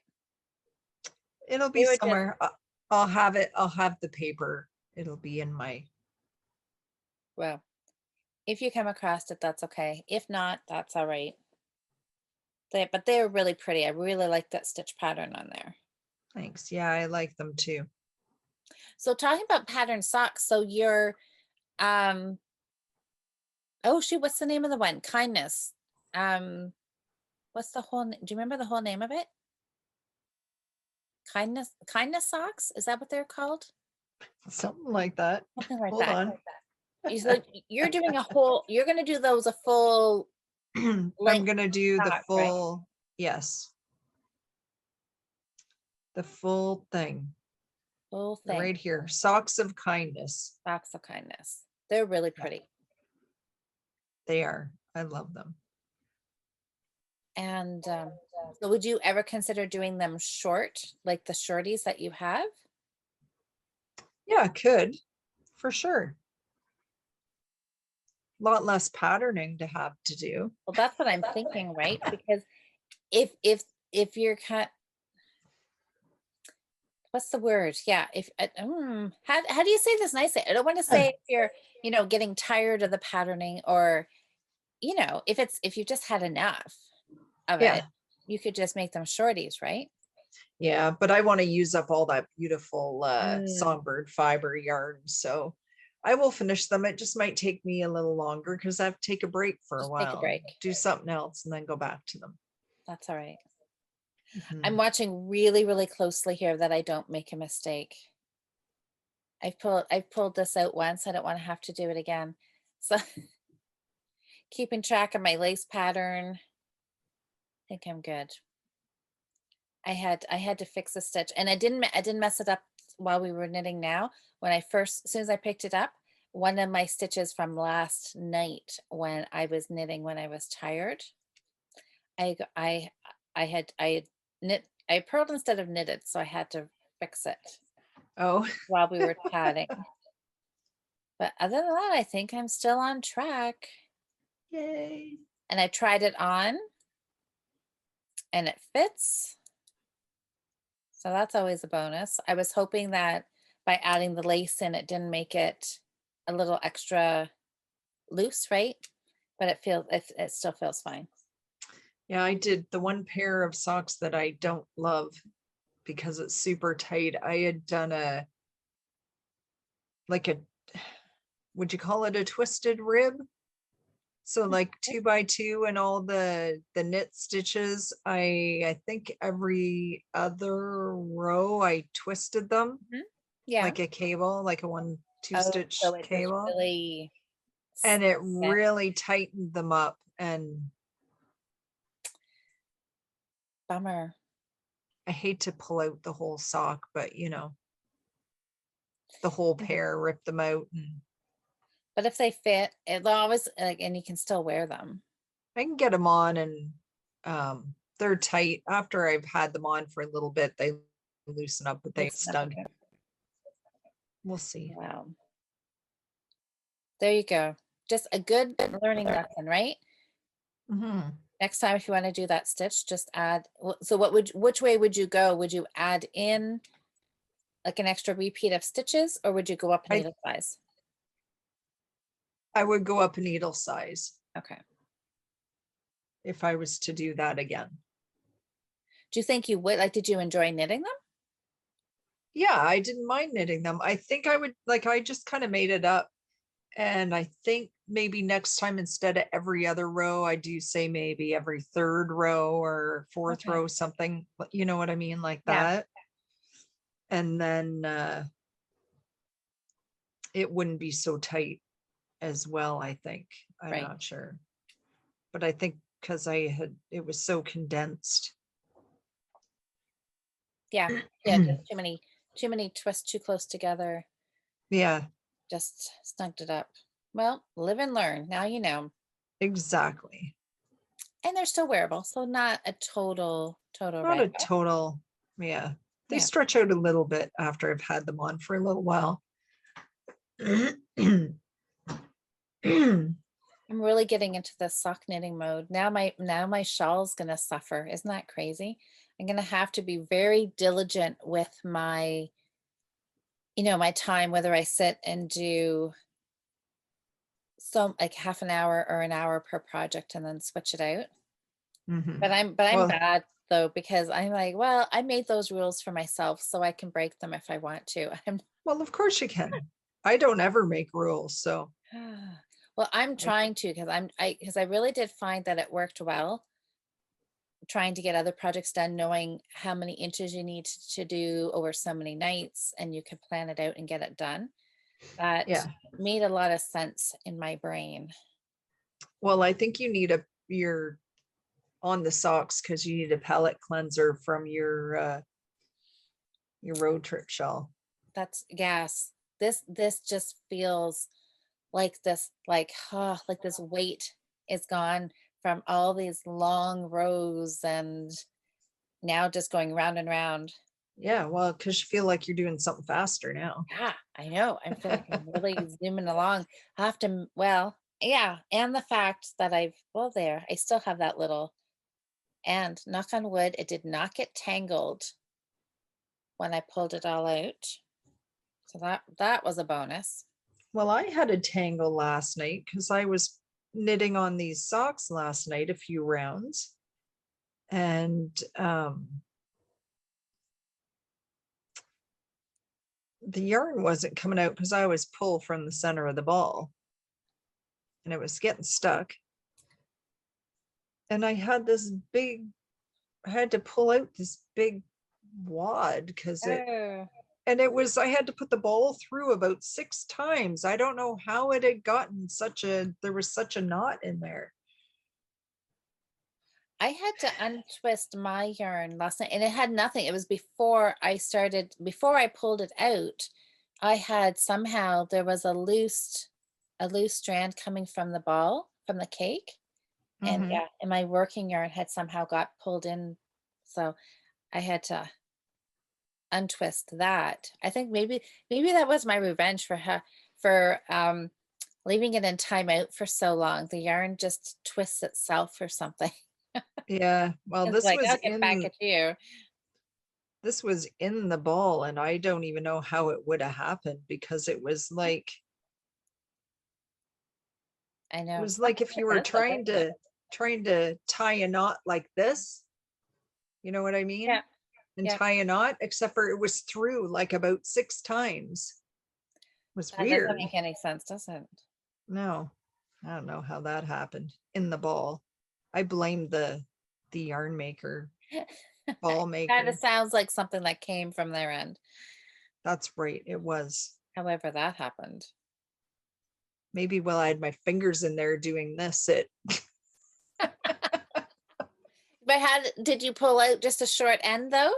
It'll be They were just, somewhere. I'll have it. I'll have the paper. It'll be in my. well, if you come across it, that's okay. If not, that's all right. But they're really pretty. I really like that stitch pattern on there. Thanks. Yeah, I like them too. So talking about pattern socks, so you're, um, oh shoot, what's the name of the one? Kindness. Um, what's the whole, do you remember the whole name of it? Kindness socks? Is that what they're called? Something like that. Something like Hold that. on. You're doing you're gonna do those a full I'm length gonna do the sock, right? full. Yes, the full thing Full thing. right here. Socks of kindness. Socks of kindness. They're really Yeah, pretty. they are. I love them. And so would you ever consider doing them short, like the shorties that you have? Yeah, could for sure. A lot less patterning to have to do. Well, that's what I'm thinking, right? Because if you're what's the word? Yeah, if how do you say this nicely? I don't want to say if you're, getting tired of the patterning, or if you just had enough of Yeah, it, you could just make them shorties, right? yeah, but I want to use up all that beautiful Mm, songbird fiber yarn, so I will finish them. It just might take me a little longer because I have to take a break for a just take a while, break. do something else, and then go back to them. That's all right. I'm Mhm. watching really, really closely here that I don't make a mistake. I've pulled this out once. I don't want to have to do it again. So keeping track of my lace pattern. I think I'm good. I had to fix a stitch, and I didn't mess it up while we were knitting now. When I first as soon as I picked it up, one of my stitches from last night when I was knitting when I was tired, I g I had I purled instead of knitted, so I had to fix it Oh, while we were chatting. But other than that, I think I'm still on track. yay. And I tried it on and it fits. So that's always a bonus. I was hoping that by adding the lace in, it didn't make it a little extra loose, right? But it still feels fine. Yeah, I did the one pair of socks that I don't love because it's super tight. I had done like a, would you call it a twisted rib? So like 2x2 and all the knit stitches, I think every other row I twisted them Mhm. Yeah. like a cable, like a 1-2 Oh, stitch so it just cable, really and it yeah, really tightened them up. And bummer. I hate to pull out the whole sock, but the whole Mhm. pair, rip them out, and But if they fit, they'll always like, and you can still wear them. I can get them on, and they're tight. After I've had them on for a little bit, they loosen up, but they Loosen up snug. again. We'll see. Wow. There you go. Just a good learning lesson, right? Mhm. Next time, if you want to do that stitch, just add. So which way would you go? Would you add in like an extra repeat of stitches, or would you go up a I needle size? I would go up a needle size Okay. if I was to do that again. Do you think you would like, did you enjoy knitting them? Yeah, I didn't mind knitting them. I think I would like, I just kind of made it up. And I think maybe next time, instead of every other row, I do say maybe every third row or fourth Okay. row, something, you know what I mean? Like Yeah. that. And then it wouldn't be so tight as well, I think. I'm Right. not sure. But I think because it was so condensed. Yeah. Yeah. Just too many twists too close together. Yeah, Just snugged it up. Well, live and learn. Now you know. exactly. And they're still wearable, so not a total Not wreck. a total, yeah. They Yeah. stretch out a little bit after I've had them on for a little while. I'm really getting into the sock knitting mode. Now my shawl's gonna suffer. Isn't that crazy? I'm gonna have to be very diligent with my time, whether I sit and do some like half an hour or an hour per project and then switch it out. But Mhm. I'm Well, bad though, because I'm like, well, I made those rules for myself, so I can break them if I want to. I'm well, of course you can. I don't ever make rules, so well, I'm I, trying to because I really did find that it worked well trying to get other projects done, knowing how many inches you need to do over so many nights, and you could plan it out and get it done. That yeah. made a lot of sense in my brain. Well, I think you need your on the socks because you need a palette cleanser from your road trip shawl. That's gas. This just feels like like this weight is gone from all these long rows and now just going round and round. Yeah, well, because you feel like you're doing something faster now. Yeah, I know. I feel like I'm really zooming along. I have to, well, yeah, and the fact that I still have that little, and knock on wood, it did not get tangled when I pulled it all out. So that was a bonus. Well, I had a tangle last night because I was knitting on these socks last night, a few rounds, and the yarn wasn't coming out because I was pulled from the center of the ball, and it was getting stuck. And I had to pull out this big wad because Oh. And I had to put the ball through about 6 times. I don't know how it had gotten there was such a knot in there. I had to untwist my yarn last night and it had nothing. It was before I pulled it out, I had somehow there was a loose strand coming from the ball, from the cake. And Mhm. yeah, and my working yarn had somehow got pulled in. So I had to untwist that. I think maybe that was my revenge for her for leaving it in timeout for so long. The yarn just twists itself or something. Yeah, well, It's like, I'll get back at you. this was in the ball, and I don't even know how it would have happened because I it know. was like if Sometimes you it were does though, doesn't it? trying to tie a knot like this, you know what I mean? Yeah, And yeah. tie a knot, except for it was through like about 6 times. It was That doesn't weird. make any sense, does it? No, I don't know how that happened in the ball. I blame the yarn maker, ball Kind of maker. sounds like something that came from their end. That's right. It was. However, that happened. Maybe while I had my fingers in there doing this, it But did you pull out just a short end though?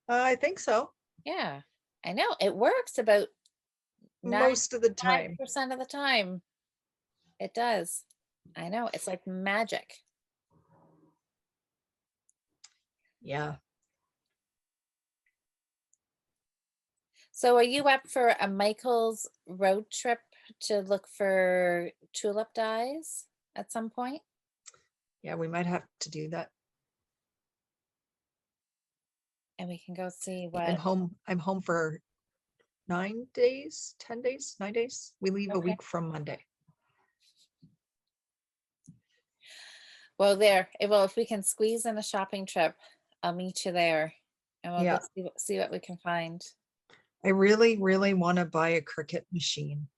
I think so. Yeah, I know. It works about Most of the time. 95% of the time. It does. I know. It's like magic. Yeah. So are you up for a Michael's road trip to look for tulip dyes at some point? Yeah, we might have to do that. And we can go see I'm what. home. I'm home for 9 days, 10 days, 9 days. We leave a Okay. week from Monday. Well, if we can squeeze in a shopping trip, I'll meet you there and we'll go Yeah. see what we can find. I really, really want to buy a Cricut machine.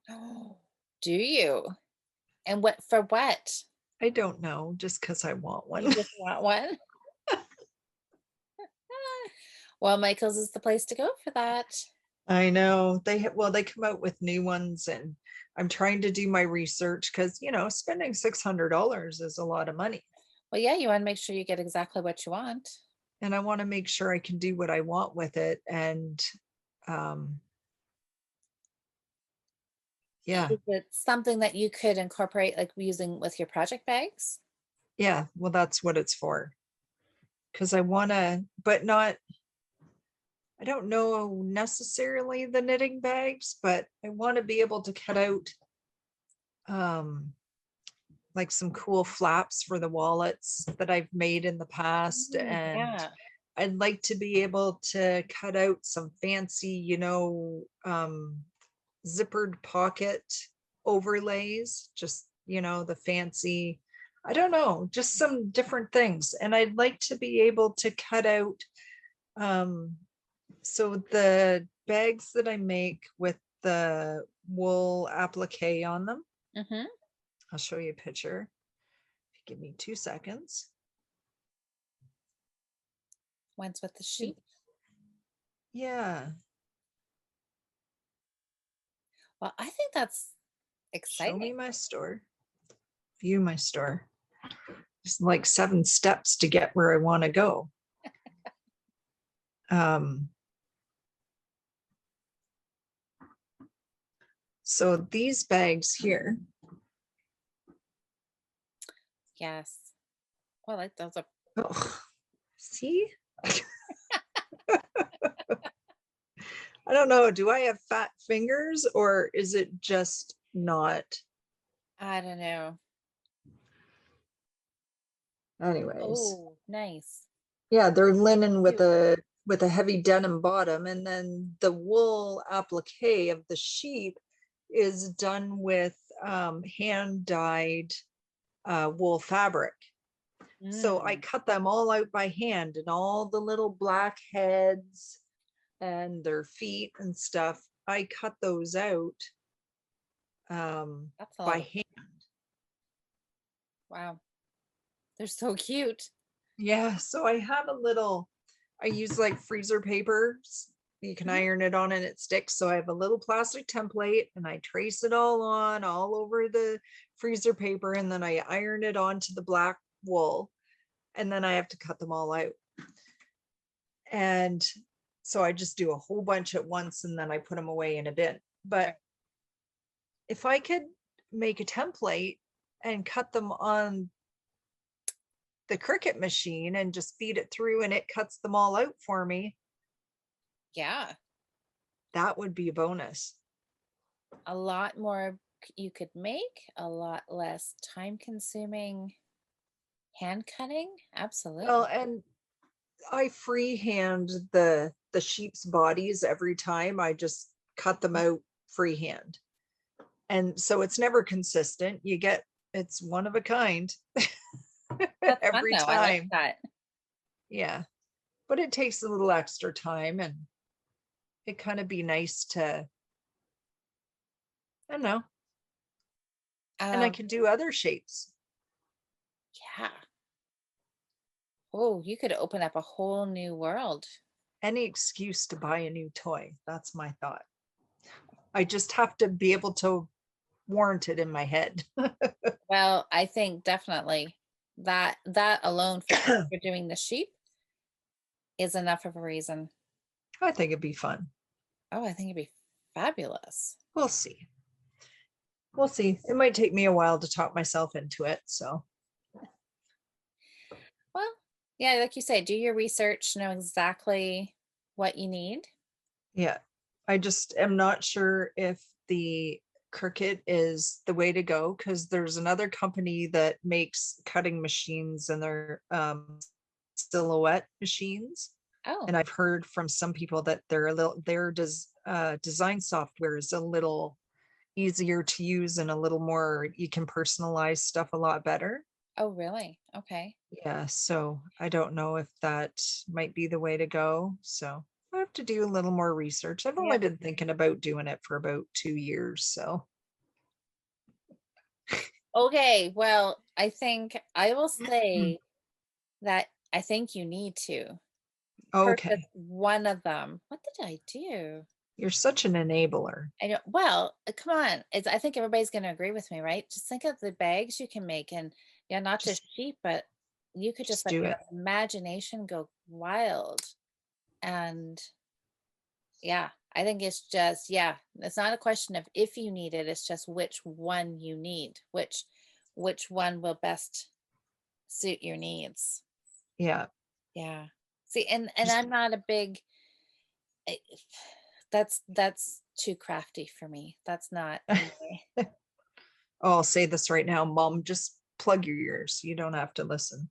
Oh, do you? And what for what? I don't know, just because I want You one. just want one? Well, Michael's is the place to go for that. I know they come out with new ones, and I'm trying to do my research because spending $600 is a lot of money, Well, yeah, you want to make sure you get exactly what you want. and I want to make sure I can do what I want with it. And um, yeah, Is it something that you could incorporate, like using with your project bags? yeah, well, that's what it's for. Because I want to, but not. I don't know necessarily the knitting bags, but I want to be able to cut out um like some cool flaps for the wallets that I've made in the past. And Yeah. I'd like to be able to cut out some fancy, zippered pocket overlays, just, the fancy, I don't know, just some different things. And I'd like to be able to cut out, so the bags that I make with the wool applique on them, Mm-hmm. I'll show you a picture. Give me 2 seconds. One's with the sheep. Yeah, Well, I think that's show me exciting. my store. View my store. Just like 7 steps to get where I want to go. Um, so these bags here, Yes. Well, like those are. oh, see? I don't know. Do I have fat fingers or is it just not? I don't know. Anyways, Oh, nice. yeah, they're linen with Cute. a heavy denim bottom, and then the wool applique of the sheep is done with hand dyed wool fabric. So I Mm. cut them all out by hand, and all the little black heads and their feet and stuff. I cut those out That's a lot by of. hand. Wow. They're so cute. Yeah, so I have a little I use like freezer paper. You can Mhm. iron it on and it sticks. So I have a little plastic template and I trace it all on all over the freezer paper, and then I iron it onto the black wool, and then I have to cut them all out. And so I just do a whole bunch at once and then I put them away in a bin. But Right. if I could make a template and cut them on the Cricut machine and just feed it through and it cuts them all out for me, Yeah. that would be a bonus. A lot more you could make, a lot less time consuming hand cutting. Well, Absolutely. and I freehand the sheep's bodies every time. I just cut them out freehand. And so it's never consistent. It's one of a kind That's fun every though. I like time. that. Yeah. But it takes a little extra time, and it kind of be nice to, I don't know, and I Um, can do other shapes. yeah. Oh, you could open up a whole new world. Any excuse to buy a new toy. That's my thought. I just have to be able to warrant it in my head. Well, I think definitely that alone for doing the sheep is enough of a reason. I think it'd be fun. Oh, I think it'd be fabulous. We'll see. We'll see. It might take me a while to talk myself into it. So, Well, yeah, like you say, do your research, know exactly what you need. yeah, I just am not sure if the Cricut is the way to go, because there's another company that makes cutting machines, and they're silhouette machines. Oh, And I've heard from some people that their design software is a little easier to use and a little more, you can personalize stuff a lot better. oh, really? Okay. Yeah, so I don't know if that might be the way to go. So I have to do a little more research. I've only Yeah. been thinking about doing it for about 2 years. So Okay. Well, I think I will say that I think you need to purchase okay, one of them. What did I do? you're such an enabler. I know. Well, come on. I think everybody's going to agree with me, right? Just think of the bags you can make, and yeah, not just Just sheep, but you could just just let do your it. imagination go wild. And yeah, I think it's just, yeah, it's not a question of if you need it, it's just which one you need, which one will best suit your needs. Yeah, Yeah. See, and just I'm not a big eh, that's too crafty for me. That's not my oh, I'll say this right now, Mom, just plug your ears. You don't have to listen.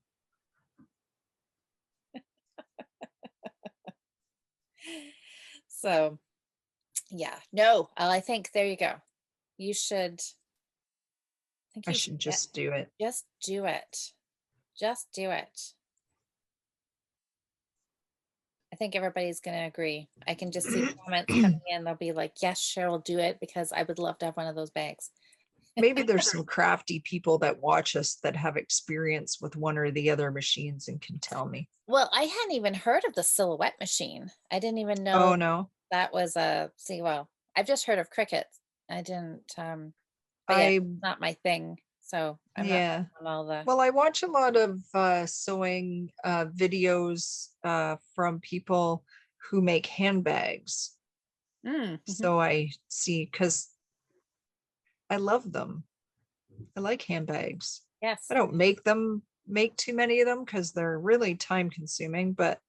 so yeah. No, I think there you go. You should I think I you should should just do it. just do it. Just do it. I think everybody's going to agree. I can just see comments coming in. They'll be like, yes, Cheryl, do it because I would love to have one of those bags. Maybe there's some crafty people that watch us that have experience with one or the other machines and can tell me. Well, I hadn't even heard of the silhouette machine. I didn't even know Oh no. that was a see. Well, I've just heard of cricket. I didn't. But yeah, I it's not my thing. So I'm not Yeah. on all the. Well, I watch a lot of sewing videos from people who make handbags. Mhm. So I see, because I love them. I like handbags. I Yes. don't make too many of them because they're really time consuming, but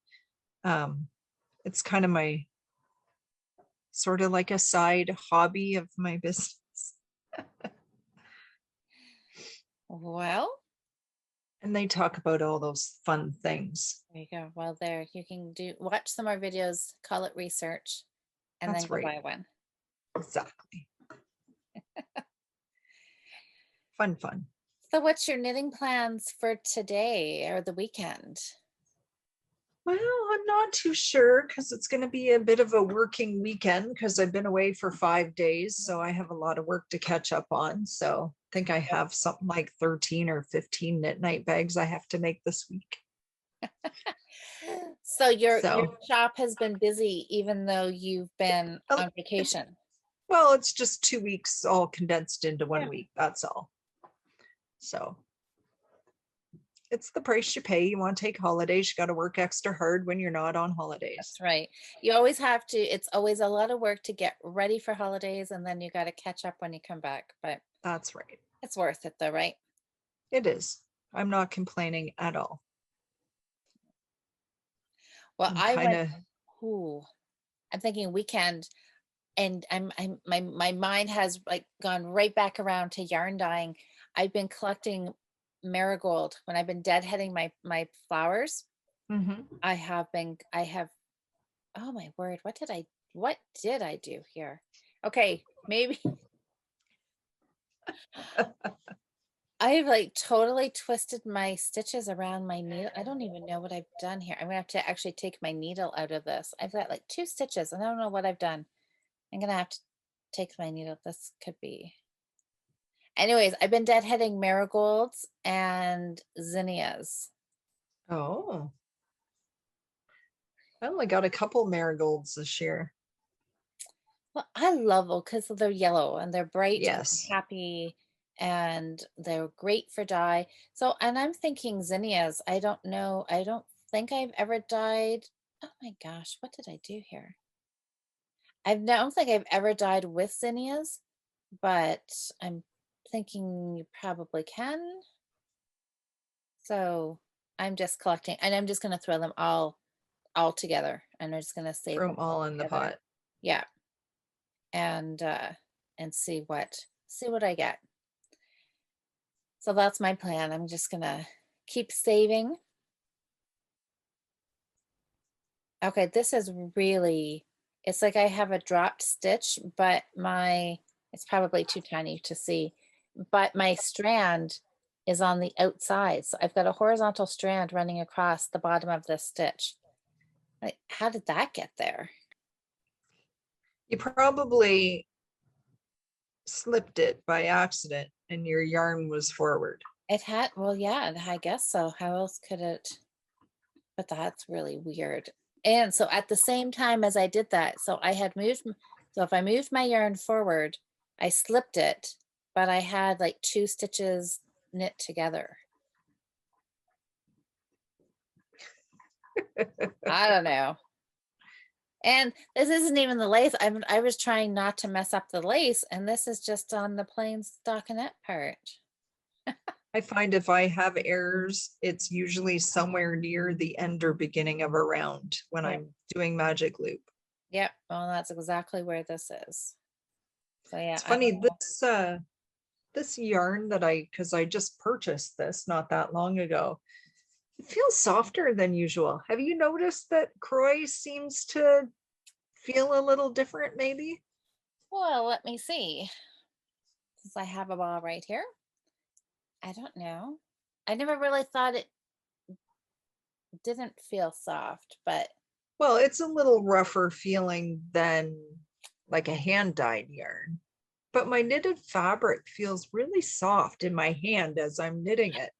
um, it's kind of my sort of like a side hobby of my business. Well, And they talk about all those fun things. there you go. Well, there you can watch some more videos, call it research, and then That's go right. buy one. Exactly. Fun, fun. So what's your knitting plans for today or the weekend? Well, I'm not too sure because it's going to be a bit of a working weekend because I've been away for 5 days. So I have a lot of work to catch up on. So I think I Yep. have something like 13 or 15 knit night bags I have to make this week. So your So, shop has been busy even though you've been oh, on vacation. well, it's just 2 weeks all condensed into one Yeah, week. That's all. So it's the price you pay. You want to take holidays, you got to work extra hard when you're not on holidays. that's right. You always have to, it's always a lot of work to get ready for holidays and then you got to catch up when you come back, but That's right. it's worth it though, right? It is. I'm not complaining at all. Well, I'm I kind went, of, ooh, I'm thinking weekend and my mind has like gone right back around to yarn dyeing. I've been collecting marigold when I've been deadheading my flowers. mhm. I have, oh my word, what did I do here? Okay, maybe I've like totally twisted my stitches around my needle. I don't even know what I've done here. I'm gonna have to actually take my needle out of this. I've got like two stitches and I don't know what I've done. I'm gonna have to take my needle. This could be. Anyways, I've been deadheading marigolds and zinnias. Oh, I only got a couple marigolds this year. Well, I love them because they're yellow and they're bright and Yes. happy and they're great for dye. So, and I'm thinking zinnias. I don't know. I don't think I've ever dyed. Oh my gosh, what did I do here? I don't think I've ever dyed with zinnias, but I'm thinking you probably can. So I'm just collecting and I'm just going to throw them all together and I'm just going to save Throw them them all all in the together. pot. Yeah. And see what I get. So that's my plan. I'm just gonna keep saving. Okay, this is really, it's like I have a dropped stitch, but it's probably too tiny to see, but my strand is on the outside. So I've got a horizontal strand running across the bottom of this stitch. Like, how did that get there? You probably slipped it by accident and your yarn was forward. It had, well, yeah, I guess so. How else could it? But that's really weird. And so at the same time as I did that, so I had moved, so if I moved my yarn forward, I slipped it, but I had like two stitches knit together. I don't know. And this isn't even the lace. I was trying not to mess up the lace, and this is just on the plain stockinette part. I find if I have errors, it's usually somewhere near the end or beginning of a round when Yep. I'm doing magic loop. Yep. Well, that's exactly where this is. So yeah, It's I don't funny, know. this yarn that because I just purchased this not that long ago, it feels softer than usual. Have you noticed that Croy seems to feel a little different, maybe? Well, let me see. Since I have a ball right here. I don't know. I never really thought it didn't feel soft, but Well, it's a little rougher feeling than like a hand dyed yarn, but my knitted fabric feels really soft in my hand as I'm knitting it.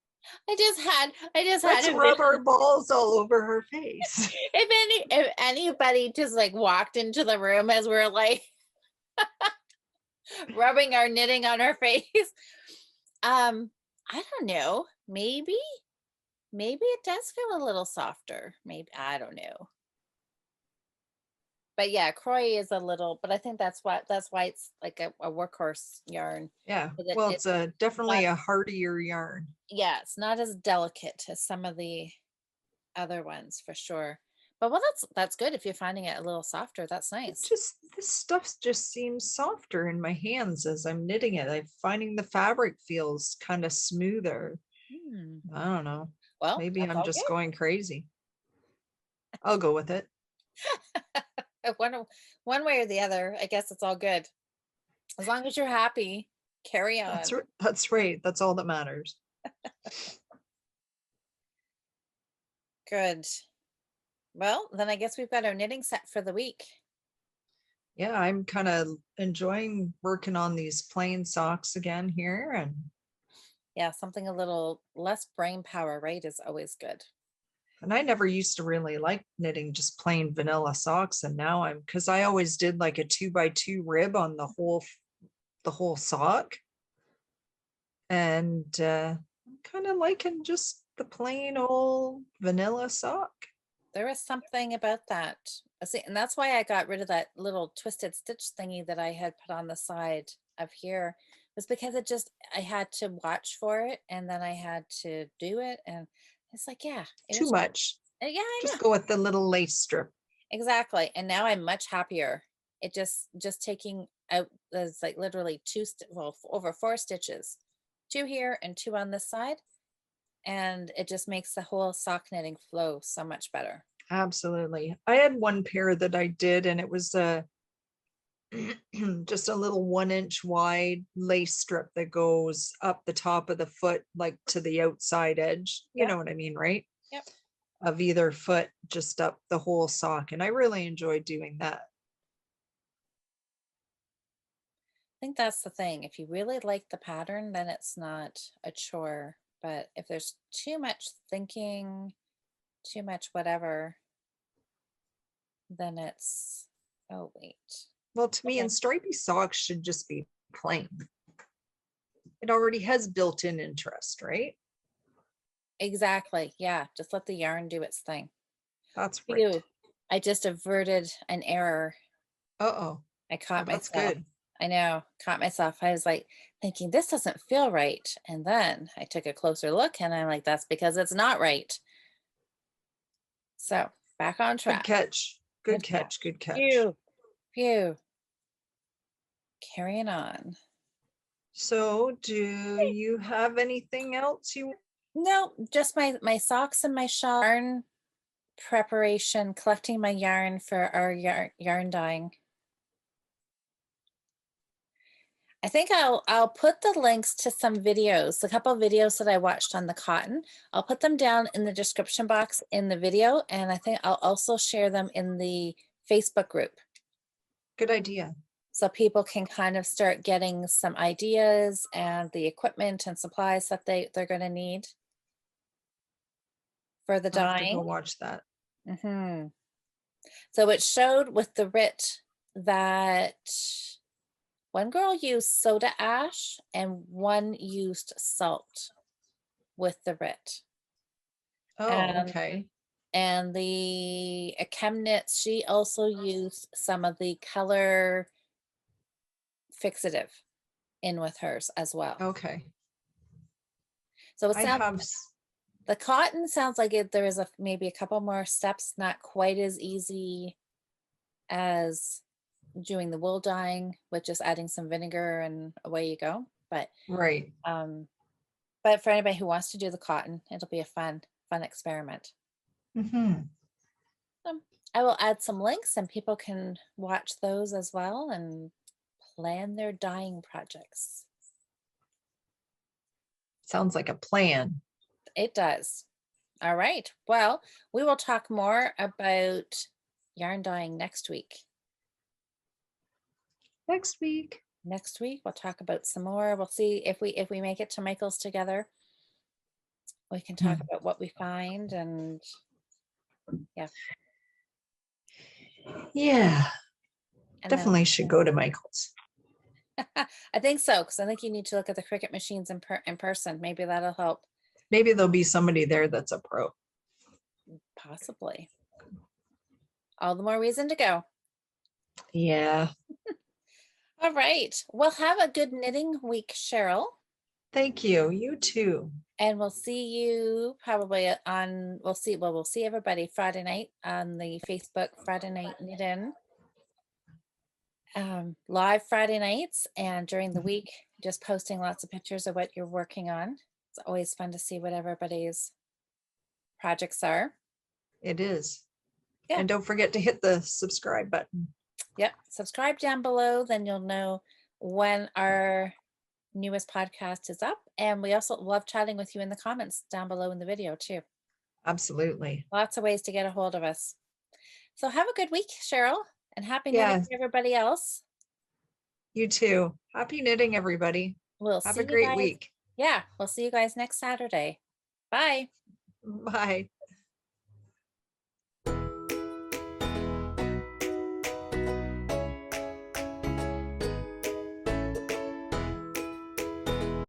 I just had Let's a rub our vision. balls all over her face. If anybody just like walked into the room as we're like rubbing our knitting on our face, I don't know. Maybe it does feel a little softer. Maybe I don't know. But yeah, Croy is a little, but I think that's why it's like a workhorse yarn. Yeah, 'Cause well, it's it's a not, definitely a hardier yarn. yeah, it's not as delicate as some of the other ones for sure. But well, that's good if you're finding it a little softer. That's It nice. just this stuff just seems softer in my hands as I'm knitting it. I'm finding the fabric feels kind of smoother. Hmm. I don't know. Well, Maybe that's I'm all just good. going crazy. I'll go with it. One way or the other, I guess it's all good. As long as you're happy, carry on. That's right. That's all that matters. Good. Well, then I guess we've got our knitting set for the week. Yeah, I'm kind of enjoying working on these plain socks again here, and Yeah, something a little less brain power, right, is always good. And I never used to really like knitting just plain vanilla socks. And now because I always did like a 2x2 rib on the whole sock. And I'm kind of liking just the plain old vanilla sock. There is something about that. See, and that's why I got rid of that little twisted stitch thingy that I had put on the side of here, was because I had to watch for it and then I had to do it. And it's like, yeah, it Too was, much. yeah, I Just know. go with the little lace strip. Exactly. And now I'm much happier. It just taking out, there's like literally over 4 stitches, 2 here and 2 on this side. And it just makes the whole sock knitting flow so much better. Absolutely. I had one pair that I did, and it was just a little 1 inch wide lace strip that goes up the top of the foot, like to the outside edge. You Yep. know what I mean, right? Yep. Of either foot, just up the whole sock. And I really enjoyed doing that. I think that's the thing. If you really like the pattern, then it's not a chore. But if there's too much thinking, too much whatever, then it's, oh, wait. Well, to me, Okay. and stripy socks should just be plain. It already has built-in interest, right? Exactly. Yeah. Just let the yarn do its thing. That's right. Phew. I just averted an error. Uh-oh. I Well, caught that's myself. good. I know, caught myself. I was like thinking, this doesn't feel right. And then I took a closer look and I'm like, that's because it's not right. So back on Good track. catch. Good Good catch. catch. Good catch. Phew. Phew. Carrying on. So, do you have anything else you? No, just my socks and my shawl yarn preparation, collecting my yarn for our yarn dyeing. I think I'll put the links to some videos, a couple of videos that I watched on the cotton. I'll put them down in the description box in the video, and I think I'll also share them in the Facebook group Good idea. so people can kind of start getting some ideas and the equipment and supplies that they're going to need for the I'll have to go dyeing. watch that. Mm-hmm. So it showed with the RIT that one girl used soda ash and one used salt with the RIT. Oh, okay. And the Chemnitz, she also used some of the color fixative in with hers as well. Okay. So it I sounds, have, the cotton sounds like there is maybe a couple more steps, not quite as easy as doing the wool dyeing with just adding some vinegar and away you go. right. But for anybody who wants to do the cotton, it'll be a fun experiment. Hmm. I will add some links and people can watch those as well and plan their dyeing projects. Sounds like a plan. It does. All right. Well, we will talk more about yarn dyeing next week. Next week. Next week, we'll talk about some more. We'll see if we make it to Michael's together. We can talk about what we find and yeah. Yeah. And Definitely should go to Michael's. I think so, because I think you need to look at the Cricut machines in person. Maybe that'll help. Maybe there'll be somebody there that's a pro. Possibly. All the more reason to go. Yeah. All right. Well, have a good knitting week, Cheryl. Thank you. You too. And we'll see you probably on, we'll see everybody Friday night on the Facebook Friday Night Knit In. Live Friday nights and during the week, just posting lots of pictures of what you're working on. It's always fun to see what everybody's projects are. It is. Yeah. And don't forget to hit the subscribe button. Yep. Subscribe down below, then you'll know when our newest podcast is up. And we also love chatting with you in the comments down below in the video too. Absolutely. Lots of ways to get a hold of us. So have a good week, Cheryl, and happy knitting Yeah. to everybody else. You too. Happy knitting, everybody. We'll Have see a you great guys. week. Yeah, we'll see you guys next Saturday. Bye. Bye.